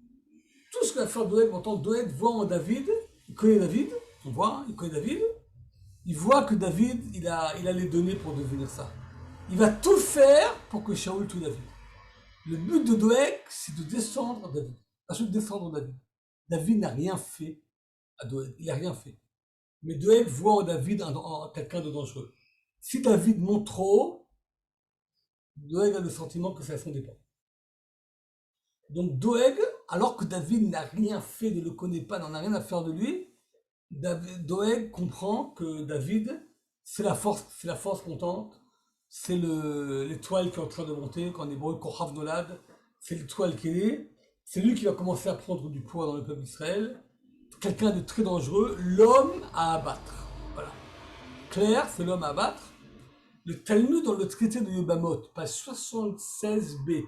Tout ce que va faire Doeg, maintenant Doeg voit en David, il connaît David, on voit, il connaît David, il voit que David, il a les données pour devenir ça. Il va tout faire pour que Shaoul tue David. Le but de Doeg, c'est de descendre David. Ensuite, descendre David. David n'a rien fait à Doeg, il n'a rien fait. Mais Doeg voit en David quelqu'un de dangereux. Si David monte trop haut, Doeg a le sentiment que c'est à son dépend. Donc Doeg, alors que David n'a rien fait, ne le connaît pas, n'en a rien à faire de lui, Doeg comprend que David, c'est la force montante, c'est l'étoile qui est en train de monter, quand on est hébreu, Kochav Nolad, c'est l'étoile qui est née, c'est lui qui va commencer à prendre du poids dans le peuple d'Israël, quelqu'un de très dangereux, l'homme à abattre. Voilà. Clair, c'est l'homme à abattre. Le Talmud, dans le traité de Yebamot, page 76b,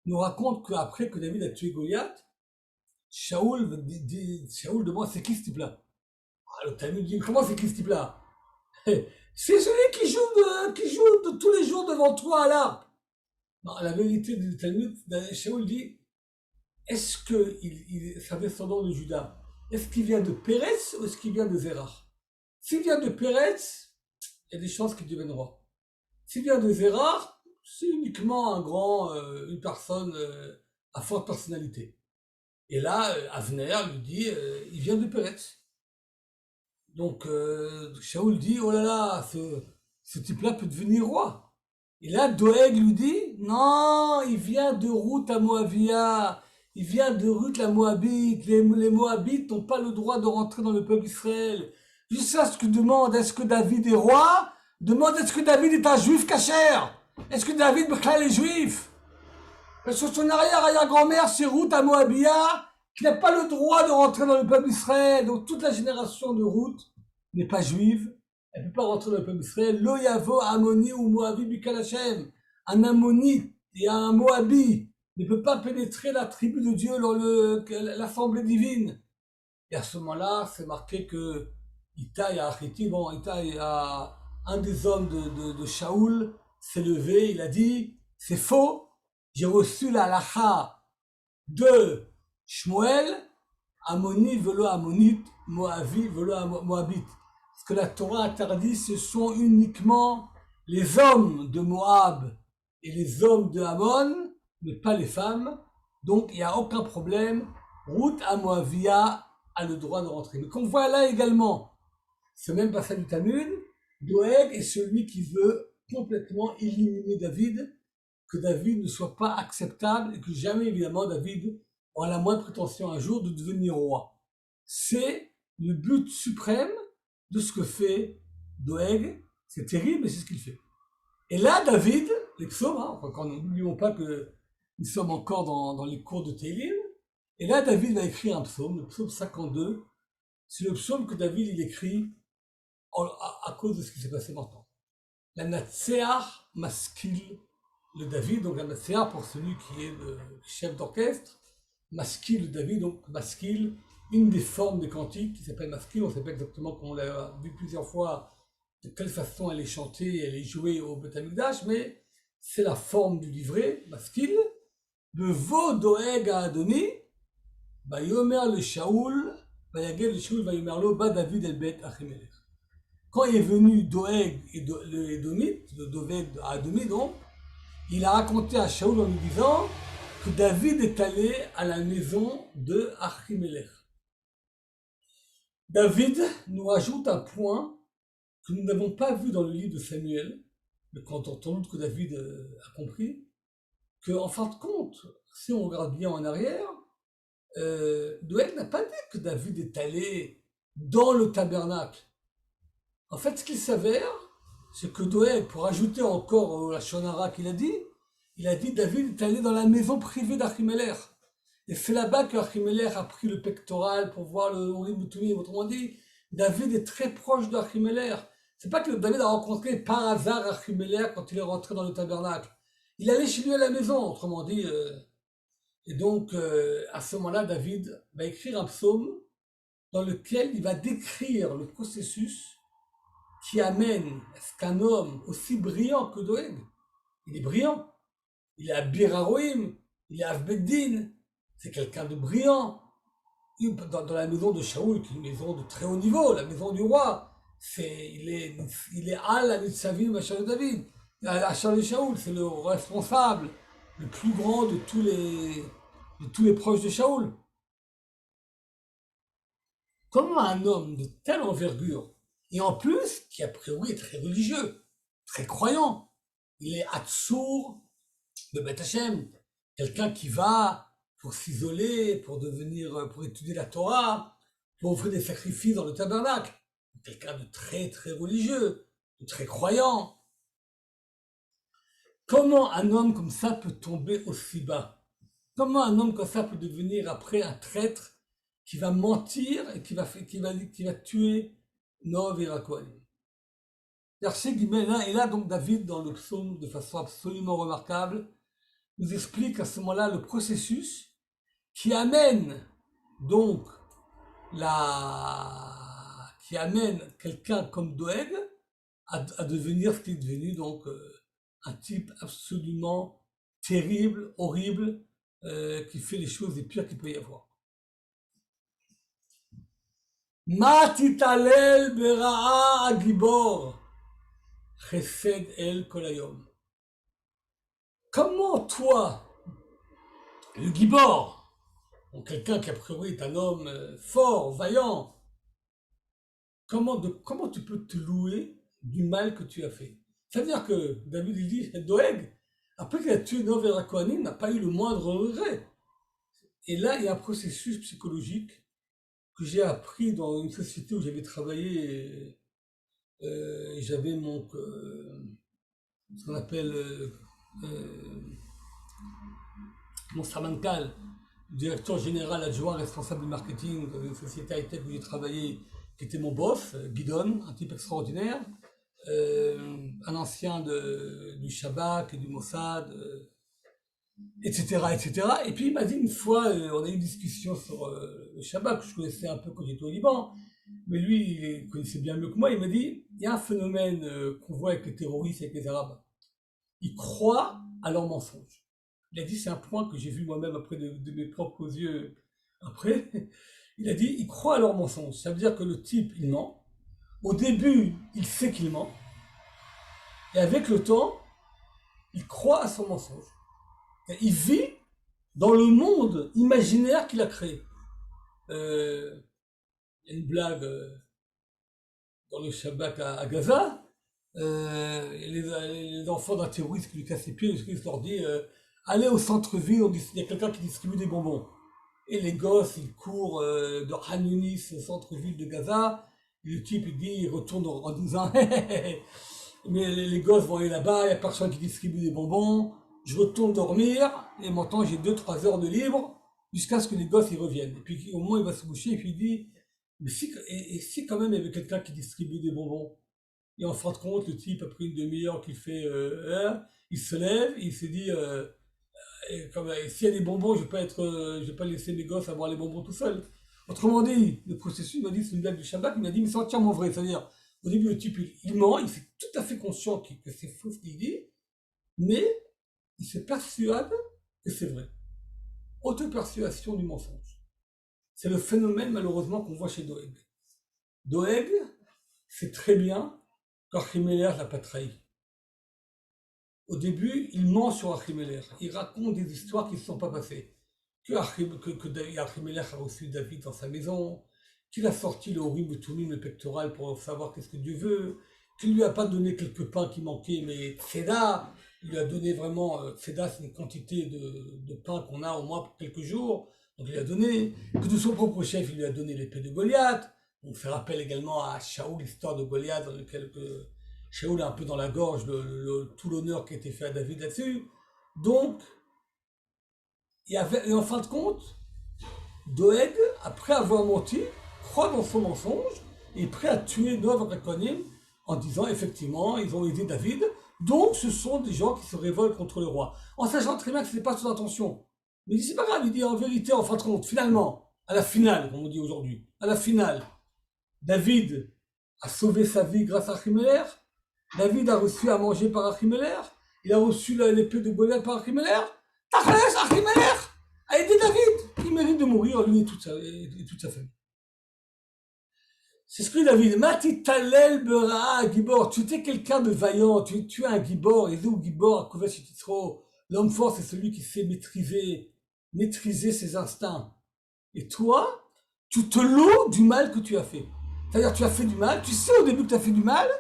nous raconte qu'après que David a tué Goliath, Shaoul demande c'est qui ce type-là? Le Talmud dit comment c'est qui ce type-là? C'est celui qui joue de tous les jours devant toi à l'arbre. La vérité du Talmud, Shaoul dit est-ce que c'est un descendant de Judas? Est-ce qu'il vient de Pérez ou est-ce qu'il vient de Zérah? S'il vient de Pérez, il y a des chances qu'il devienne roi. S'il vient de Zérah, c'est uniquement une personne à forte personnalité. Et là, Avner lui dit, il vient de Pérez. Donc, Shaoul dit, oh là là, ce type-là peut devenir roi. Et là, Doeg lui dit, non, il vient de Ruth à Moavia, il vient de Ruth la Moabite, les Moabites n'ont pas le droit de rentrer dans le peuple d'Israël. Jusqu'à ce que demande, est-ce que David est roi? Demande, est-ce que David est un juif cachère? Est-ce que David Bechal est juif? Parce que son arrière-grand-mère, c'est Ruth à Moabia, qui n'a pas le droit de rentrer dans le peuple d'Israël. Donc toute la génération de Ruth n'est pas juive. Elle ne peut pas rentrer dans le peuple d'Israël. Lo yavo Ammoni ou Moabi bikal Hashem. Un Ammonite et un Moabi ne peut pas pénétrer la tribu de Dieu dans l'assemblée divine. Et à ce moment-là, c'est marqué que Itaï a un des hommes de Shaoul s'est levé, il a dit, c'est faux, j'ai reçu la halacha de Shmuel, Ammoni velo Ammonite, Moavi velo Moabite. Ce que la Torah interdit, ce sont uniquement les hommes de Moab et les hommes de Ammon, mais pas les femmes. Donc il n'y a aucun problème. Ruth à Moavia a le droit de rentrer. Mais qu'on voit là également, ce même passage du Talmud, Doeg est celui qui veut complètement éliminer David, que David ne soit pas acceptable et que jamais évidemment David aura la moindre prétention un jour de devenir roi. C'est le but suprême de ce que fait Doeg. C'est terrible, mais c'est ce qu'il fait. Et là, David, les psaumes, n'oublions pas que nous sommes encore dans les cours de Télim, et là, David va écrire un psaume, le psaume 52. C'est le psaume que David il écrit à cause de ce qui s'est passé maintenant. La Natseach Maskil, le David, donc la Natseach pour celui qui est le chef d'orchestre, Maskil, le David, donc Maskil, une des formes des cantiques qui s'appelle Maskil, on ne sait pas exactement comment on l'a vu plusieurs fois, de quelle façon elle est chantée, elle est jouée au Beth Amikdash, mais c'est la forme du livret, Maskil, de Vo Doeg à Adoni, Bayomer le Shaoul, Bayagel le Shaoul, Bayomer lo, Ba David el Bet Achimelech. Quand est venu Doeg et le Édomite, de Doeg à Adomi donc, il a raconté à Shaoul en lui disant que David est allé à la maison de Achimelech. David nous rajoute un point que nous n'avons pas vu dans le livre de Samuel, mais quand on entend que David a compris, qu'en fin de compte, si on regarde bien en arrière, Doeg n'a pas dit que David est allé dans le tabernacle. En fait, ce qu'il s'avère, c'est que Doeg, pour ajouter encore la Shonara qu'il a dit David est allé dans la maison privée d'Achimelech. Et c'est là-bas qu'Achimelech a pris le pectoral pour voir le Urim Tumim. Autrement dit, David est très proche d'Achimelech. C'est pas que David a rencontré par hasard Achimelech quand il est rentré dans le tabernacle. Il allait chez lui à la maison, autrement dit. Et donc, à ce moment-là, David va écrire un psaume dans lequel il va décrire le processus qui amène à ce qu'un homme aussi brillant que Doeg, il est brillant, il est à Bir Haroïm, il est à Avbeddin, c'est quelqu'un de brillant. Dans la maison de Shaoul, qui est une maison de très haut niveau, la maison du roi, il est Al Nitzavim Achal David, Achal de Shaoul, c'est le responsable, le plus grand de tous les proches de Shaoul. Comment un homme de telle envergure, et en plus, qui a priori est très religieux, très croyant, il est Hatsour de Beth Hashem, quelqu'un qui va pour s'isoler, pour étudier la Torah, pour offrir des sacrifices dans le tabernacle, quelqu'un de très très religieux, de très croyant. Comment un homme comme ça peut tomber aussi bas? Comment un homme comme ça peut devenir après un traître qui va mentir et qui va tuer Noav et Rakoanim? Verset Guimel, et là donc David dans le psaume de façon absolument remarquable nous explique à ce moment-là le processus qui amène donc quelqu'un comme Doeg à devenir ce qu'il est devenu, donc un type absolument terrible, horrible, qui fait les choses les pires qu'il peut y avoir. Ma titalel bera'a agibor chesed el kolayom. Comment toi, le gibor, donc quelqu'un qui a priori est un homme fort, vaillant, comment tu peux te louer du mal que tu as fait? C'est-à-dire que David il dit, Doeg, après qu'il a tué Noav et Rakoanim, n'a pas eu le moindre regret. Et là, il y a un processus psychologique que j'ai appris dans une société où j'avais travaillé, et j'avais ce qu'on appelle mon Samankal, directeur général adjoint responsable du marketing dans une société high-tech où j'ai travaillé, qui était mon boss, Guidon, un type extraordinaire, un ancien du Shabak et du Mossad, etc., etc. Et puis il m'a dit une fois, on a eu une discussion sur le Shabak, que je connaissais un peu quand j'étais au Liban, mais lui, il connaissait bien mieux que moi, il m'a dit, il y a un phénomène qu'on voit avec les terroristes, avec les Arabes. Ils croient à leurs mensonges. Il a dit, c'est un point que j'ai vu moi-même après de mes propres yeux. Après, il a dit, ils croient à leurs mensonges. Ça veut dire que le type, il ment. Au début, il sait qu'il ment. Et avec le temps, il croit à son mensonge. Et il vit dans le monde imaginaire qu'il a créé. Il y a une blague dans le Shabbat à Gaza. Les enfants d'un terroriste qui lui cassent les pieds, il leur dit allez au centre-ville, il y a quelqu'un qui distribue des bonbons. Et les gosses, ils courent de Khan Yunis au centre-ville de Gaza. Et le type, il retourne en disant mais les gosses vont aller là-bas, il n'y a personne qui distribue des bonbons. Je retourne dormir, et maintenant j'ai 2-3 heures de libre, jusqu'à ce que les gosses ils reviennent. Et puis au moment il va se coucher, et puis il dit mais si quand même il y avait quelqu'un qui distribue des bonbons. Et en fin de compte, le type, après une demi-heure qu'il fait, il se lève, et il se dit, s'il y a des bonbons, je vais pas laisser mes gosses avoir les bonbons tout seul. Autrement dit, le processus, il m'a dit, c'est une blague du Shabbat, il m'a dit, mais c'est entièrement vrai. C'est-à-dire, au début, le type, il ment, il est tout à fait conscient que c'est faux ce qu'il dit, mais il se persuade que c'est vrai. Auto-persuasion du mensonge. C'est le phénomène, malheureusement, qu'on voit chez Doeg. Doeg, c'est très bien qu'Achimelech l'a pas trahi. Au début, il ment sur Achimelech. Il raconte des histoires qui ne se sont pas passées. Que Achimelech a reçu David dans sa maison, qu'il a sorti le Urim et Tumim, le pectoral, pour savoir qu'est-ce que Dieu veut, qu'il ne lui a pas donné quelques pains qui manquaient, mais Tseda, il lui a donné vraiment, Tseda c'est une quantité de pain qu'on a au moins pour quelques jours, donc il lui a donné, que de son propre chef, il lui a donné l'épée de Goliath. On fait rappel également à Shaoul, l'histoire de Goliath, dans lequel Shaoul a un peu dans la gorge tout l'honneur qui a été fait à David là-dessus. Donc, et en fin de compte, Doeg, après avoir menti, croit dans son mensonge, et prêt à tuer Noav Rakonim en disant effectivement, ils ont aidé David, donc ce sont des gens qui se révoltent contre le roi. En sachant très bien que ce n'est pas son intention. Mais il dit, c'est pas grave, il dit en vérité, en fin de compte, finalement, à la finale, comme on dit aujourd'hui, à la finale, David a sauvé sa vie grâce à Achimelech, David a reçu à manger par Achimelech, il a reçu l'épée de Goliath par Achimelech, Tachles, Achimelech a aidé David, il mérite de mourir, lui et toute sa famille. C'est ce que David, Mati Talel Bera Gibor, tu étais quelqu'un de vaillant, tu es un Gibor, et d'où Gibor, Kovesh Yitzro, l'homme fort, c'est celui qui sait maîtriser ses instincts. Et toi, tu te loues du mal que tu as fait. C'est-à-dire, tu as fait du mal, tu sais au début que tu as fait du mal,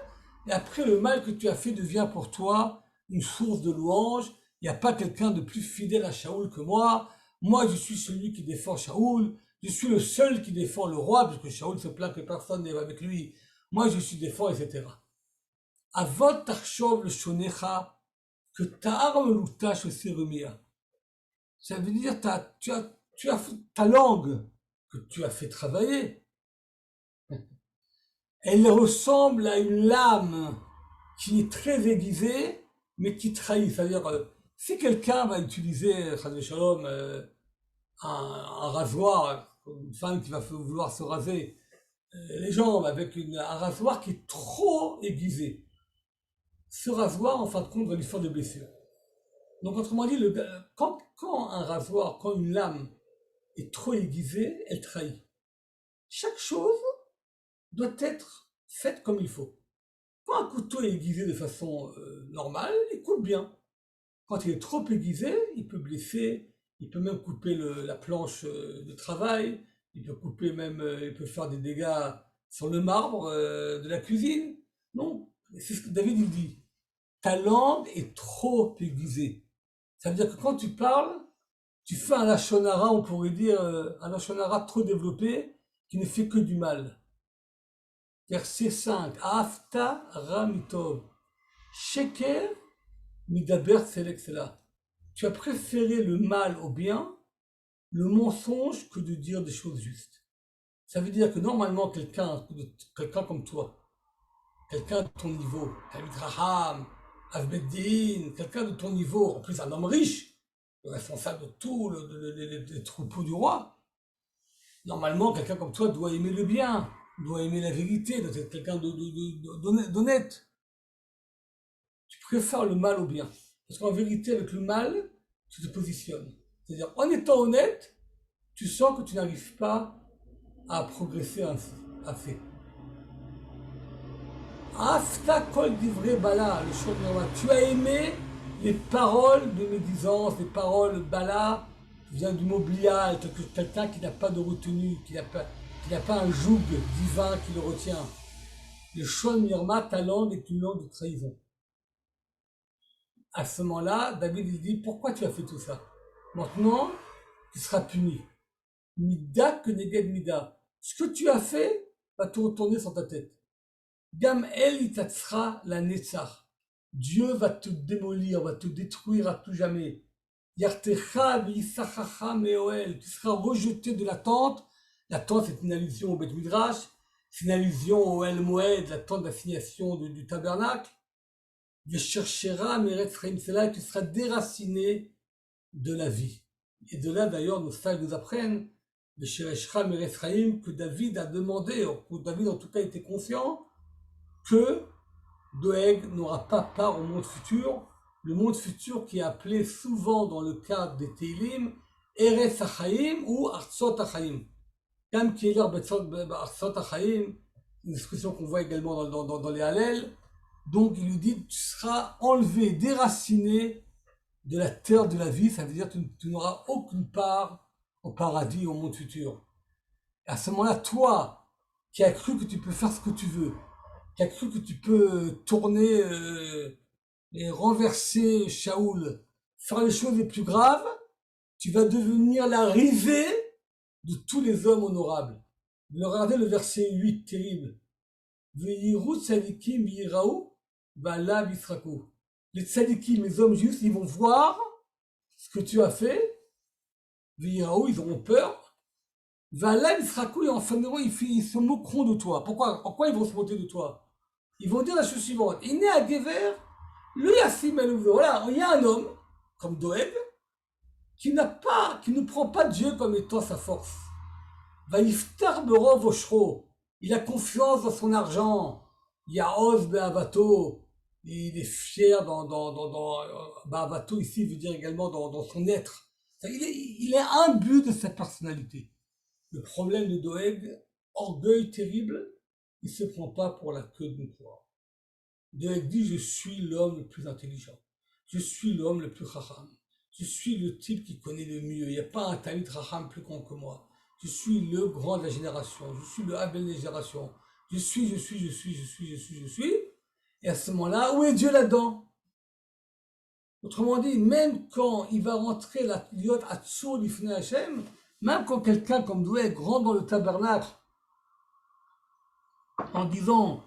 et après, le mal que tu as fait devient pour toi une source de louange. Il n'y a pas quelqu'un de plus fidèle à Shaoul que moi. Moi, je suis celui qui défend Shaoul. Je suis le seul qui défend le roi, parce que Shaoul se plaint que personne n'est avec lui. Moi, je suis défend, etc. Avot tarshov le shonecha, que ta arme l'outache aussi remia. Ça veut dire, ta langue, que tu as fait travailler, elle ressemble à une lame qui est très aiguisée, mais qui trahit. C'est-à-dire, si quelqu'un va utiliser, Shalom, un rasoir, une femme qui va vouloir se raser les jambes avec un rasoir qui est trop aiguisé, ce rasoir, en fin de compte, va lui faire des blessures. Donc, autrement dit, quand un rasoir, quand une lame est trop aiguisée, elle trahit. Chaque chose doit être faite comme il faut. Quand un couteau est aiguisé de façon normale, il coupe bien. Quand il est trop aiguisé, il peut blesser, il peut même couper la planche de travail, il peut faire des dégâts sur le marbre de la cuisine. Non, c'est ce que David il dit. Ta langue est trop aiguisée. Ça veut dire que quand tu parles, tu fais un lachonara, on pourrait dire un lachonara trop développé, qui ne fait que du mal. Verset 5. Afta ramitov. Sheker midaber selek-sela. Tu as préféré le mal au bien, le mensonge, que de dire des choses justes. Ça veut dire que normalement, quelqu'un comme toi, quelqu'un de ton niveau, David Raham, Avbeddin, quelqu'un de ton niveau, en plus un homme riche, le responsable de tout les troupeaux du roi, normalement, quelqu'un comme toi doit aimer le bien, doit aimer la vérité, doit être quelqu'un d'honnête. Tu préfères le mal au bien. Parce qu'en vérité, avec le mal, tu te positionnes. C'est-à-dire, en étant honnête, tu sens que tu n'arrives pas à progresser assez. Afta kol divrei bala, le shon. Tu as aimé les paroles de médisance, les paroles bala, qui vient du mot blial, quelqu'un qui n'a pas de retenue, qui n'a pas un joug divin qui le retient. Le shon mirma, ta langue est une langue de trahison. À ce moment-là, David il dit, pourquoi tu as fait tout ça? Maintenant, tu seras puni. Mida que neged mida. Ce que tu as fait va te retourner sur ta tête. Gam el itatsra la netzach. Dieu va te démolir, va te détruire à tout jamais. Yartecha v'yisachacha meoel. Tu seras rejeté de la tente. La tente, c'est une allusion au Beth Midrash. C'est une allusion au El Moed, la tente d'assignation du tabernacle. Cherchera Meretz Chaim Sela, tu seras déraciné de la vie. Et de là, d'ailleurs, nos sages nous apprennent que David a demandé, ou David en tout cas était conscient, que Doeg n'aura pas part au monde futur, le monde futur qui est appelé souvent dans le cadre des Teilim, Eretz HaChaim ou Artsot HaChaim. Kam Kieler Artsot HaChaim, une expression qu'on voit également dans les Hallel. Donc il lui dit, tu seras enlevé, déraciné de la terre de la vie, ça veut dire que tu n'auras aucune part au paradis, au monde futur. Et à ce moment-là, toi, qui as cru que tu peux faire ce que tu veux, qui as cru que tu peux tourner et renverser Shaoul, faire les choses les plus graves, tu vas devenir la risée de tous les hommes honorables. Regardez le verset 8, terrible. Ve'yiru tzadikim yiraou, va'ala bisraku. Les tzadikim, les hommes justes, ils vont voir ce que tu as fait. Ve'yiraou, ils auront peur. Valem Israkou, et en fin de compte, ils se moqueront de toi. Pourquoi ils vont se moquer de toi? Ils vont dire la chose suivante. Il naît à Gever, lui Yassim El voilà, il y a un homme, comme Doeg, qui ne prend pas Dieu comme étant sa force. Vaïftar Berov Oshro, il a confiance dans son argent. Yaoz Be'avato, il est fier Be'avato ici veut dire également dans son être. Il est imbu de sa personnalité. Le problème de Doeg, orgueil terrible, il ne se prend pas pour la queue d'une poire. Doeg dit, je suis l'homme le plus intelligent. Je suis l'homme le plus racham. Je suis le type qui connaît le mieux. Il n'y a pas un Talmid racham plus grand que moi. Je suis le grand de la génération. Je suis le Abel de la génération. Je suis. Et à ce moment-là, où est Dieu là-dedans? Autrement dit, même quand il va rentrer la liot Atsur l'Ifne Hashem, même quand quelqu'un comme Doeg rentre dans le tabernacle en disant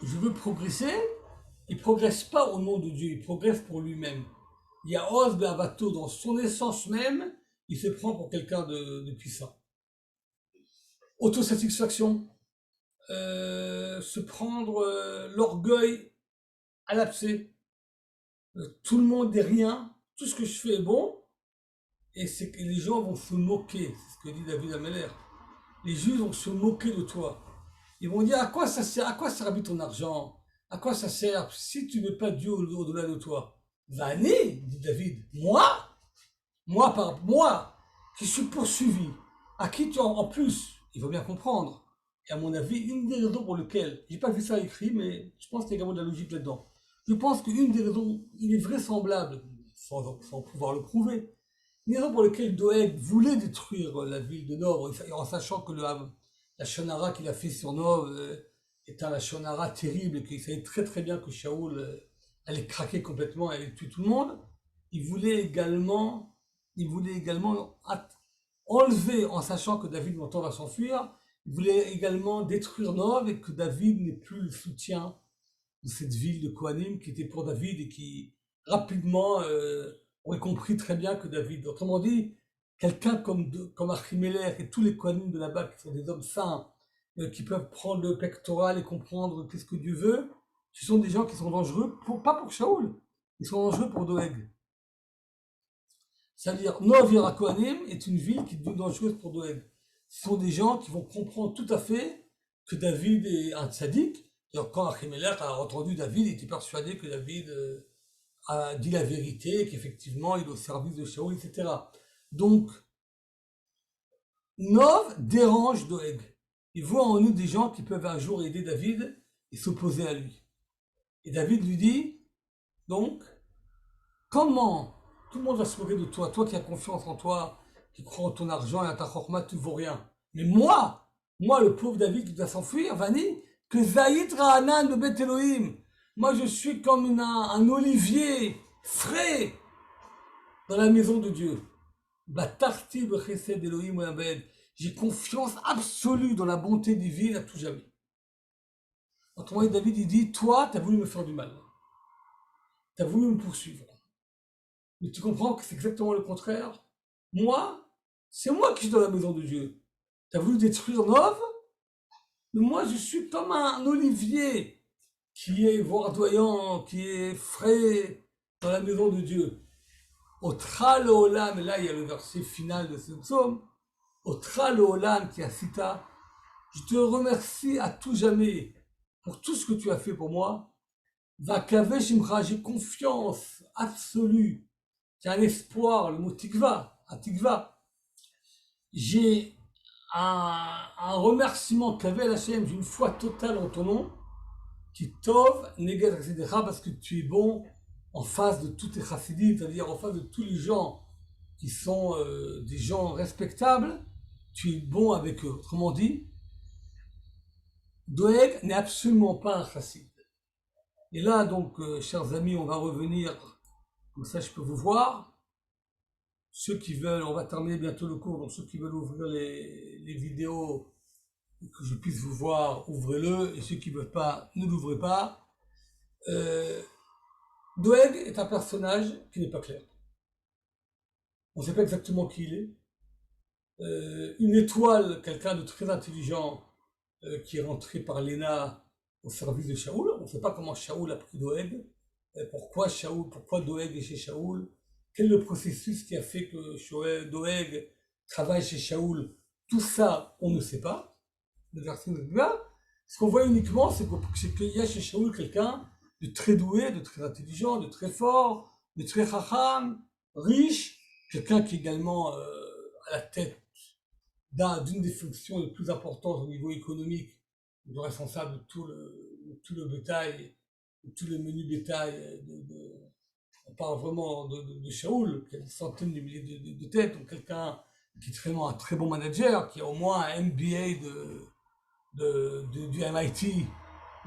je veux progresser, il ne progresse pas au nom de Dieu, il progresse pour lui-même. Il y a Oz Be'avato dans son essence même, il se prend pour quelqu'un de puissant. Autosatisfaction, se prendre l'orgueil à l'abcès. Tout le monde est rien, tout ce que je fais est bon, et c'est que les gens vont se moquer, c'est ce que dit David Ameller. Les juges vont se moquer de toi. Ils vont dire à quoi ça sert, à quoi sert ton argent, à quoi ça sert si tu n'es pas Dieu au-delà de toi. Vanné, dit David, moi, qui suis poursuivi, à qui tu en plus, il faut bien comprendre. Et à mon avis, une des raisons pour lesquelles, j'ai pas vu ça écrit, mais je pense qu'il y a également de la logique là-dedans. Je pense qu'une des raisons, il est vraisemblable, sans pouvoir le prouver, une des raisons pour lesquelles Doeg voulait détruire la ville de Nov, en sachant que la Shonara qu'il a fait sur Nov est un Shonara terrible et qu'il savait très très bien que Shaoul allait craquer complètement et allait tuer tout le monde, il voulait également enlever, en sachant que David maintenant va s'enfuir, il voulait également détruire Nov et que David n'ait plus le soutien de cette ville de Kohanim qui était pour David et qui rapidement aurait compris très bien que David, autrement dit, quelqu'un comme Achimelech et tous les Kohanim de là-bas qui sont des hommes saints, qui peuvent prendre le pectoral et comprendre qu'est-ce que Dieu veut, ce sont des gens qui sont dangereux, pas pour Shaoul, ils sont dangereux pour Doeg. C'est-à-dire, Nov Kohanim est une ville qui est dangereuse pour Doeg. Ce sont des gens qui vont comprendre tout à fait que David est un tzaddik. Alors, quand Achimelech a entendu David, il était persuadé que David a dit la vérité, qu'effectivement il est au service de Shaoul, etc. Donc, Nov dérange Doeg. Il voit en nous des gens qui peuvent un jour aider David et s'opposer à lui. Et David lui dit, donc, comment tout le monde va se moquer de toi, toi qui as confiance en toi, qui crois en ton argent et à ta chorma, tu ne vaux rien. Mais moi, le pauvre David qui doit s'enfuir, Vani, que Zaïd Ra'anan de Beth Elohim, moi je suis comme un olivier frais dans la maison de Dieu. Batarti b'chesed Elohim ou Abed. J'ai confiance absolue dans la bonté divine à tout jamais. Autrement dit, David il dit, toi, tu as voulu me faire du mal. Tu as voulu me poursuivre. Mais tu comprends que c'est exactement le contraire. Moi, c'est moi qui suis dans la maison de Dieu. Tu as voulu détruire Nov, mais moi je suis comme un olivier qui est verdoyant, qui est frais dans la maison de Dieu. Otra leolam, et là il y a le verset final de ce psaume. Otra leolam qui a cita. Je te remercie à tout jamais pour tout ce que tu as fait pour moi. Vakavesh imcha, j'ai confiance absolue. J'ai un espoir, le mot tikva, un tikva. J'ai un remerciement qu'avait Hachem, j'ai une foi totale en ton nom, qui tov, neget, etc., parce que tu es bon en face de tous tes chassidim, c'est-à-dire en face de tous les gens qui sont des gens respectables, tu es bon avec eux. Autrement dit, Doeg n'est absolument pas un chassid. Et là, donc, chers amis, on va revenir, comme ça je peux vous voir. Ceux qui veulent, on va terminer bientôt le cours, donc ceux qui veulent ouvrir les vidéos, que je puisse vous voir, ouvrez-le, et ceux qui ne veulent pas, ne l'ouvrez pas. Doeg est un personnage qui n'est pas clair. On ne sait pas exactement qui il est. une étoile, quelqu'un de très intelligent qui est rentré par l'ENA au service de Shaoul. On ne sait pas comment Shaoul a pris Doeg, pourquoi Doeg est chez Shaoul, quel est le processus qui a fait que Doeg travaille chez Shaoul. Tout ça, on ne sait pas. Le verset de là. Ce qu'on voit uniquement, c'est qu'il y a chez Shaoul quelqu'un de très doué, de très intelligent, de très fort, de très chacham, riche, quelqu'un qui est également à la tête d'une des fonctions les plus importantes au niveau économique, le responsable de tout le bétail, de tout le menu bétail. On parle vraiment de Shaoul, qui a des centaines de milliers de têtes, donc quelqu'un qui est vraiment un très bon manager, qui a au moins un MBA du MIT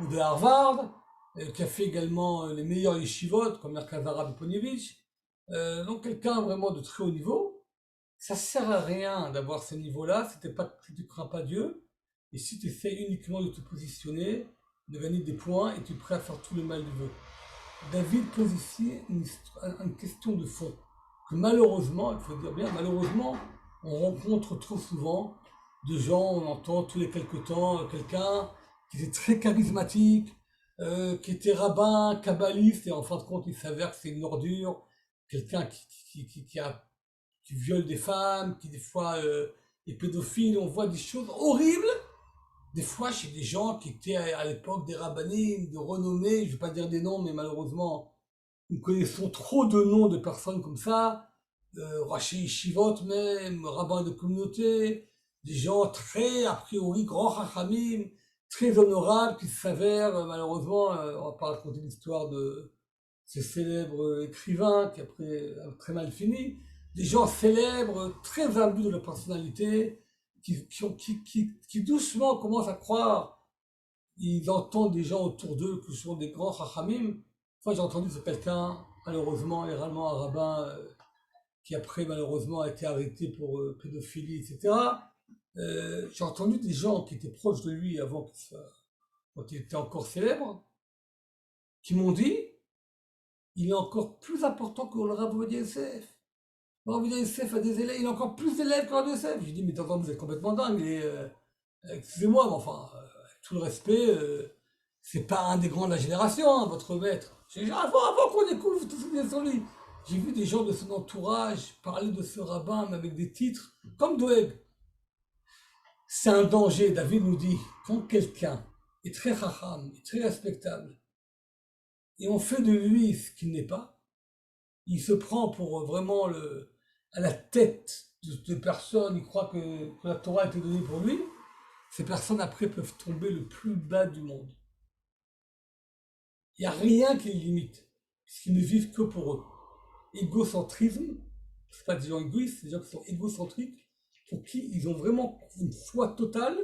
ou de Harvard, qui a fait également les meilleurs yeshivot, comme Merkaz Arabe Ponevich. Donc quelqu'un vraiment de très haut niveau. Ça sert à rien d'avoir ce niveau-là si tu ne crains pas Dieu, et si tu essaies uniquement de te positionner, de gagner des points, et tu es prêt à faire tout le mal du veut. David pose ici une question de fond, que malheureusement, il faut dire bien, malheureusement, on rencontre trop souvent de gens, on entend tous les quelques temps quelqu'un qui était très charismatique, qui était rabbin, kabbaliste, et en fin de compte, il s'avère que c'est une ordure, quelqu'un qui viole des femmes, qui des fois est pédophile. On voit des choses horribles, des fois chez des gens qui étaient à l'époque des rabbinim, de renommée, je ne vais pas dire des noms, mais malheureusement, nous connaissons trop de noms de personnes comme ça, Rashi Yeshivot même, rabbins de communauté, des gens très, a priori, grands chachamim, très honorables, qui s'avèrent, malheureusement, on va pas raconter l'histoire de ce célèbre écrivain qui après a très mal fini, des gens célèbres, très imbus de leur personnalité, qui doucement commencent à croire, ils entendent des gens autour d'eux qui sont des grands chachamim. J'ai entendu que quelqu'un, malheureusement, également un rabbin, qui après malheureusement a été arrêté pour pédophilie, etc. J'ai entendu des gens qui étaient proches de lui avant quand il était encore célèbre, qui m'ont dit, il est encore plus important que le Rav Ovadia Yosef. Le Rav Ovadia Yosef a des élèves, il a encore plus d'élèves que le Rav Yosef. J'ai dit, mais attends, vous êtes complètement dingue. Excusez-moi, mais enfin, avec tout le respect, c'est pas un des grands de la génération, hein, votre maître. Avant qu'on découvre tout ce qui est sur lui. J'ai vu des gens de son entourage parler de ce rabbin, mais avec des titres comme Doeg. C'est un danger, David nous dit, quand quelqu'un est très chacham, est très respectable, et on fait de lui ce qu'il n'est pas, il se prend pour vraiment à la tête de personnes, il croit que la Torah a été donnée pour lui, ces personnes après peuvent tomber le plus bas du monde. Il n'y a rien qui les limite, puisqu'ils ne vivent que pour eux. Égocentrisme, c'est pas des gens égoïstes, c'est des gens qui sont égocentriques, pour qui ils ont vraiment une foi totale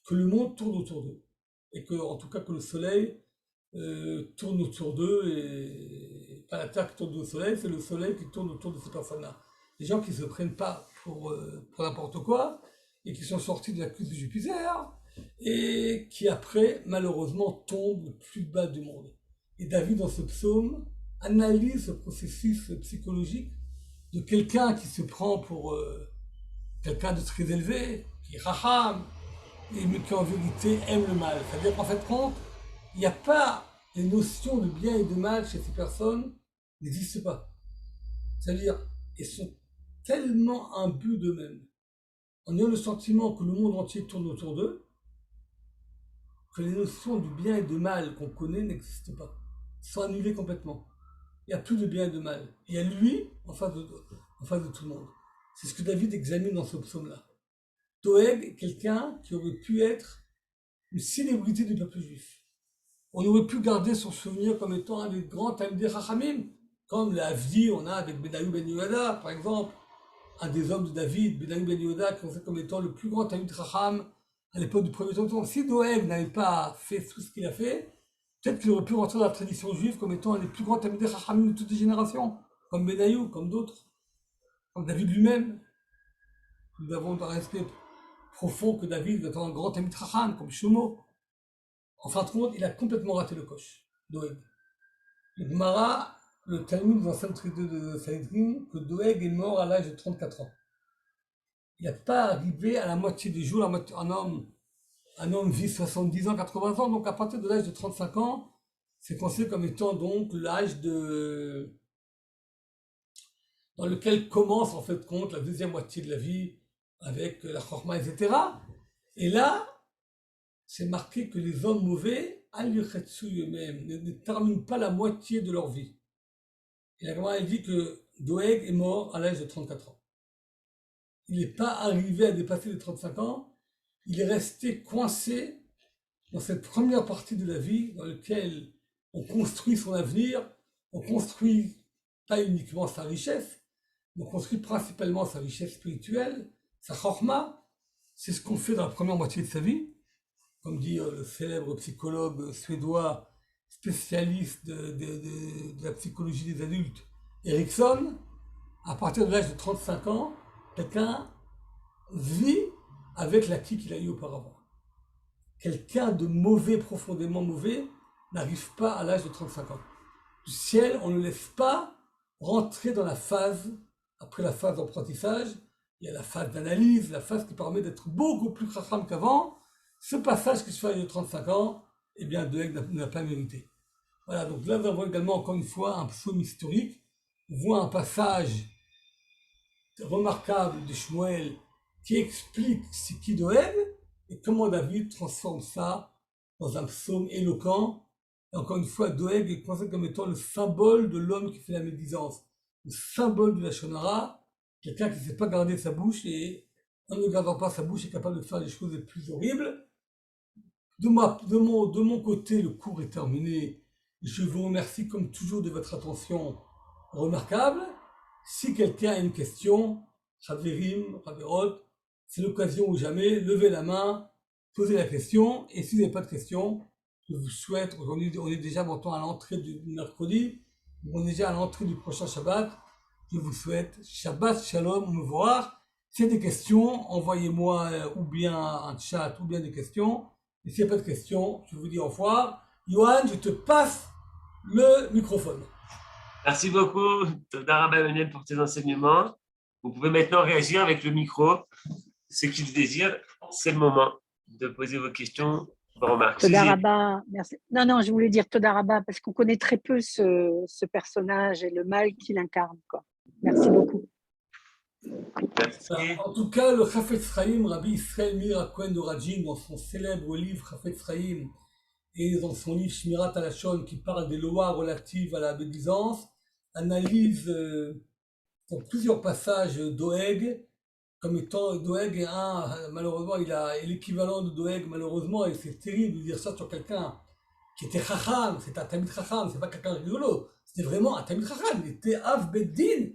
que le monde tourne autour d'eux. Et que, en tout cas, que le soleil tourne autour d'eux, et pas la Terre qui tourne autour du soleil, c'est le soleil qui tourne autour de ces personnes-là. Des gens qui ne se prennent pas pour n'importe quoi, et qui sont sortis de la cuisse de Jupiter, et qui après, malheureusement, tombent le plus bas du monde. Et David, dans ce psaume, analyse ce processus psychologique de quelqu'un qui se prend pour quelqu'un de très élevé, qui est raham, mais qui en vérité aime le mal. C'est-à-dire qu'en fait, compte, il n'y a pas les notions de bien et de mal chez ces personnes, n'existent pas. C'est-à-dire, elles sont tellement imbus d'eux-mêmes, en ayant le sentiment que le monde entier tourne autour d'eux, que les notions du bien et de mal qu'on connaît n'existent pas. Elles sont annulées complètement. Il n'y a plus de bien et de mal. Il y a lui en face de tout le monde. C'est ce que David examine dans ce psaume-là. Doeg est quelqu'un qui aurait pu être une célébrité du peuple juif. On aurait pu garder son souvenir comme étant un des grands Talmidei Chachamim, comme la Avdi, on a avec Benaïou Ben Yehuda, par exemple, un des hommes de David, Benaïou Ben Yehuda, qui on sait comme étant le plus grand Talmidei Chacham à l'époque du premier temps. Si Doeg n'avait pas fait tout ce qu'il a fait, peut-être qu'il aurait pu rentrer dans la tradition juive comme étant un des plus grands Talmidei Chachamim de toutes les générations, comme Benaïou, comme d'autres, comme David lui-même. Nous avons un respect profond que David est un grand Talmidei Chacham, comme Shlomo. En fin de compte, il a complètement raté le coche, Doeg. Le Gemara, le Talmud dans le traité de Sanhedrin, que Doeg est mort à l'âge de 34 ans. il n'est pas arrivé à la moitié des jours. Un homme vit 70 ans, 80 ans, donc à partir de l'âge de 35 ans, c'est considéré comme étant donc l'âge dans lequel commence en fait compte la deuxième moitié de la vie avec la chorma, etc. Et là, c'est marqué que les hommes mauvais, eux-mêmes, ne terminent pas la moitié de leur vie. Et la Gemara dit que Doeg est mort à l'âge de 34 ans. Il n'est pas arrivé à dépasser les 35 ans, il est resté coincé dans cette première partie de la vie dans laquelle on construit son avenir, on construit pas uniquement sa richesse, mais on construit principalement sa richesse spirituelle, sa chorma. C'est ce qu'on fait dans la première moitié de sa vie. Comme dit le célèbre psychologue suédois spécialiste de la psychologie des adultes, Erickson, à partir de l'âge de 35 ans, quelqu'un vit avec l'acquis qu'il a eu auparavant. Quelqu'un de mauvais, profondément mauvais, n'arrive pas à l'âge de 35 ans. Du ciel, on ne laisse pas rentrer dans la phase, après la phase d'apprentissage, il y a la phase d'analyse, la phase qui permet d'être beaucoup plus chacham qu'avant. Ce passage qui se fait à l'âge de 35 ans, eh bien, Doeg n'a pas mérité. Voilà, donc là, nous avons également, encore une fois, un psaume historique. On voit un passage remarquable de Shmuel qui explique ce qui Doeg et comment David transforme ça dans un psaume éloquent. Et encore une fois, Doeg est considéré comme étant le symbole de l'homme qui fait la médisance, le symbole de la Shonara, quelqu'un qui ne sait pas garder sa bouche et en ne gardant pas sa bouche est capable de faire les choses les plus horribles. De mon côté, le cours est terminé. Je vous remercie comme toujours de votre attention remarquable. Si quelqu'un a une question, Chaverim, Chaverot, c'est l'occasion ou jamais, levez la main, posez la question. Et si vous n'avez pas de question, je vous souhaite, aujourd'hui on est déjà maintenant à l'entrée du mercredi, on est déjà à l'entrée du prochain Shabbat. Je vous souhaite Shabbat Shalom, me voir. Si vous avez des questions, envoyez-moi ou bien un chat ou bien des questions. Et s'il n'y a pas de questions, je vous dis au revoir. Yohan, je te passe le microphone. Merci beaucoup, Toda Rabba Emmanuel, pour tes enseignements. Vous pouvez maintenant réagir avec le micro. Ceux qui le désirent, c'est le moment de poser vos questions, vos remarques. Toda Rabba, merci. Non, je voulais dire Toda Rabba parce qu'on connaît très peu ce personnage et le mal qu'il incarne, quoi. Merci beaucoup. Merci. En tout cas, le Chafetz Chaim, Rabbi Israël Meir HaKohen de Rajin, dans son célèbre livre Chafetz Chaim, et dans son livre Shmirat HaLashon, qui parle des lois relatives à la médisance, analyse dans plusieurs passages Doeg, comme étant Doeg malheureusement, il a l'équivalent de Doeg, malheureusement, et c'est terrible de dire ça sur quelqu'un qui était Chacham, c'était un Tamid Chacham, c'est pas quelqu'un de rigolo, c'était vraiment un Tamid Chacham, il était Av Beddin,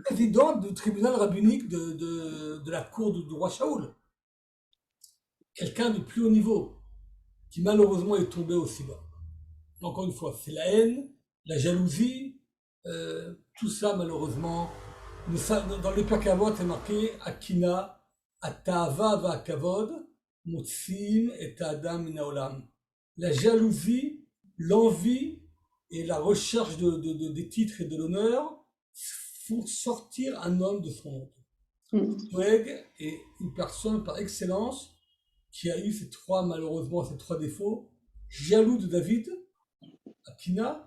président du tribunal rabbinique de la cour du roi Shaoul. Quelqu'un de plus haut niveau, qui malheureusement est tombé aussi bas. Encore une fois, c'est la haine, la jalousie, tout ça malheureusement. Dans le Pirkei Avot, c'est marqué Akina, Atahava va'akavod, Motsim et Adam min haolam. La jalousie, l'envie et la recherche des titres et de l'honneur font sortir un homme de son monde. Doeg est une personne par excellence qui a eu malheureusement ces trois défauts. Jaloux de David, Akina,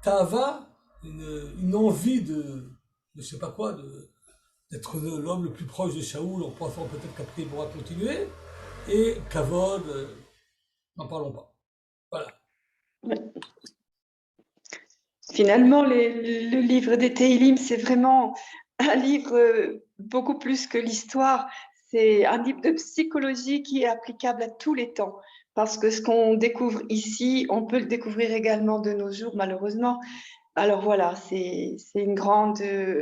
Tava, une envie de je sais pas quoi, d'être l'homme le plus proche de Shaoul en pensant peut-être qu'après il pourra continuer, et Kavod, n'en parlons pas. Voilà. Finalement, le livre des Tehillim, c'est vraiment un livre beaucoup plus que l'histoire. C'est un livre de psychologie qui est applicable à tous les temps. Parce que ce qu'on découvre ici, on peut le découvrir également de nos jours, malheureusement. Alors voilà, c'est une grande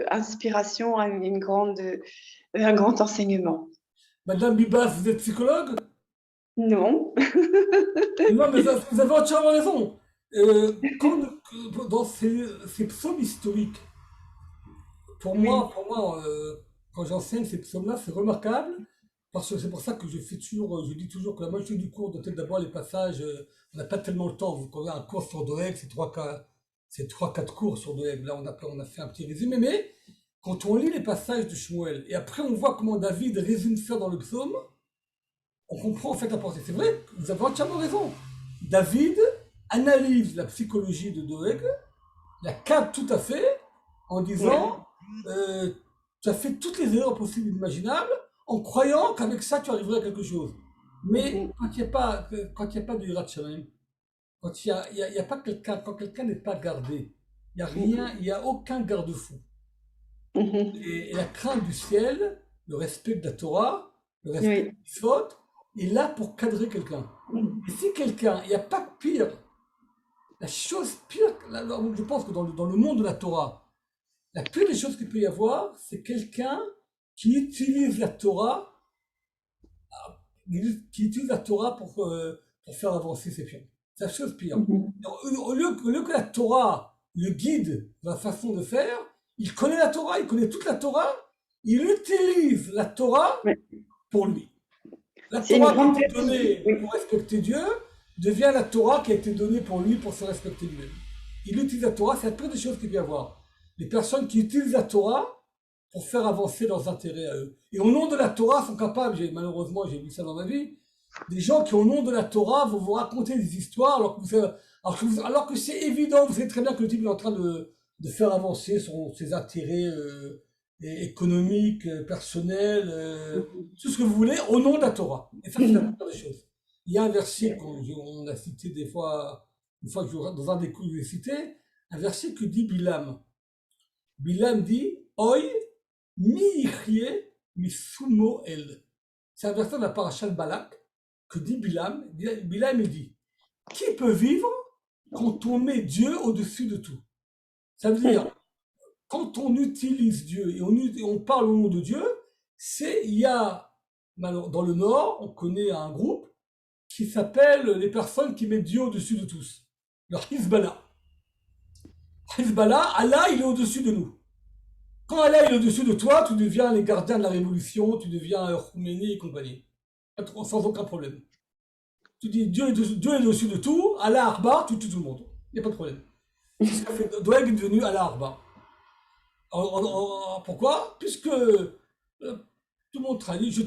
inspiration, un grand enseignement. Madame Bibas, vous êtes psychologue? Non. Non, mais vous avez entièrement raison. Dans ces psaumes historiques, pour moi, quand j'enseigne ces psaumes-là, c'est remarquable, parce que c'est pour ça que je dis toujours que la moitié du cours doit être d'abord les passages, on n'a pas tellement le temps, vous connaissez un cours sur Doeg, c'est 3-4 cours sur Doeg, là on a fait un petit résumé, mais quand on lit les passages de Shmuel, et après on voit comment David résume ça dans le psaume, on comprend en fait la pensée. C'est vrai, vous avez entièrement raison. David analyse la psychologie de Doeg, la cadre tout à fait, en disant tu as fait toutes les erreurs possibles et imaginables, en croyant qu'avec ça tu arriverais à quelque chose. Mais quand il n'y a pas de Hirat Shamayim, quand il y a pas quelqu'un, quand quelqu'un n'est pas gardé, il n'y a rien, il n'y a aucun garde-fou. Et la crainte du ciel, le respect de la Torah, le respect des mitzvot, est là pour cadrer quelqu'un. Et si quelqu'un, il n'y a pas de pire, la chose pire, je pense que dans le monde de la Torah, la pire des choses qu'il peut y avoir, c'est quelqu'un qui utilise la Torah, pour faire avancer ses pions. C'est la chose pire. Au lieu que la Torah le guide dans la façon de faire, il connaît la Torah, il connaît toute la Torah, il utilise la Torah pour lui. La Torah qui a été donnée pour respecter Dieu devient la Torah qui a été donnée pour lui pour se respecter lui-même. Il utilise la Torah, c'est la pire des choses qu'il peut y avoir. Les personnes qui utilisent la Torah pour faire avancer leurs intérêts à eux. Et au nom de la Torah sont capables, malheureusement j'ai vu ça dans ma vie, des gens qui au nom de la Torah vont vous raconter des histoires alors que c'est évident, vous savez très bien que le type est en train de faire avancer ses intérêts économiques, personnels, tout ce que vous voulez, au nom de la Torah. Et ça, c'est la première des choses. Il y a un verset qu'on a cité des fois, une fois que dans un des coups, je l'ai cité, un verset que dit Bilam. Bilam dit « Oy mi yichye mi sumo el ». C'est un verset de la paracha de Balak que dit Bilam. Bilam dit « Qui peut vivre quand on met Dieu au-dessus de tout ?» Ça veut dire, quand on utilise Dieu et on parle au nom de Dieu, il y a, dans le Nord, on connaît un groupe qui s'appelle les personnes qui mettent Dieu au-dessus de tous. Le Hezbollah. Hezbollah, Allah, il est au-dessus de nous. Quand Allah est au-dessus de toi, tu deviens les gardiens de la révolution, tu deviens Khomeini et compagnie. Sans aucun problème. Tu dis Dieu est au-dessus de tout, Allah Arba, tu tues tout le monde. Il n'y a pas de problème. C'est ce qu'a fait Doeg est devenu Allah Arba. Pourquoi? Puisque tout le monde trahit,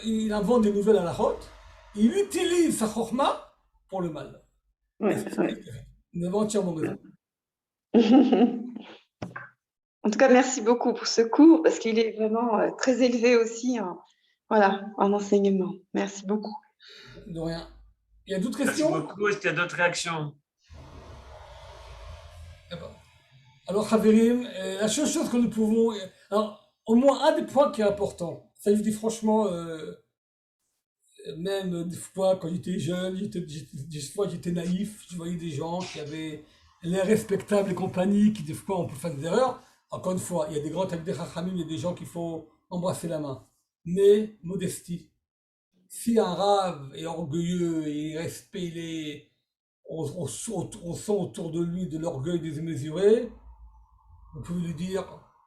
il invente des nouvelles à la route, il utilise sa chorma pour le mal. Nous avons entièrement raison. En tout cas, merci beaucoup pour ce cours, parce qu'il est vraiment très élevé aussi en enseignement. Merci beaucoup. De rien. Il y a d'autres questions? Merci beaucoup. Est-ce qu'il y a d'autres réactions? Alors, Haverim, la seule chose que nous pouvons... Alors, au moins un des points qui est important, ça je dis franchement, même des fois quand j'étais jeune, j'étais naïf, je voyais des gens qui avaient l'air respectable et compagnie, qui des fois on peut faire des erreurs. Encore une fois, il y a des grands talmidei chachamim, il y a des gens qu'il faut embrasser la main. Mais modestie. Si un rave est orgueilleux et on sent autour de lui de l'orgueil démesuré, vous pouvez lui dire,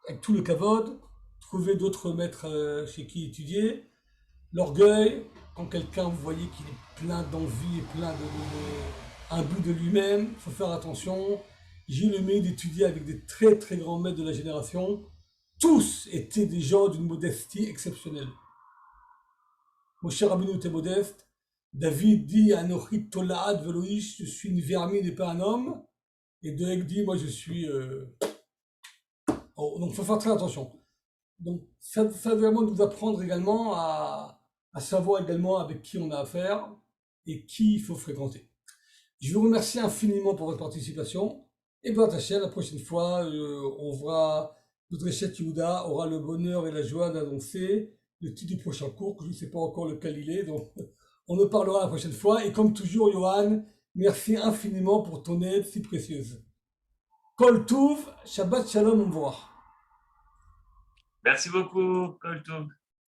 avec tout le kavod, trouvez d'autres maîtres chez qui étudier. L'orgueil, quand quelqu'un, vous voyez qu'il est plein d'envie et plein un bout de lui-même, il faut faire attention. J'ai eu le mérite d'étudier avec des très très grands maîtres de la génération. Tous étaient des gens d'une modestie exceptionnelle. Moshe Rabbeinu était modeste. David dit Anochi tolaad veloish, je suis une vermine et pas un homme. Et Doeg dit moi je suis. Donc il faut faire très attention. Donc ça doit vraiment nous apprendre également à savoir également avec qui on a affaire et qui il faut fréquenter. Je vous remercie infiniment pour votre participation. Et bien, la prochaine fois, notre Réchet Yehuda aura le bonheur et la joie d'annoncer le titre du prochain cours, que je ne sais pas encore lequel il est, donc on en parlera la prochaine fois. Et comme toujours, Johan, merci infiniment pour ton aide si précieuse. Kol Tuv, Shabbat Shalom, au revoir. Merci beaucoup, Kol Tuv.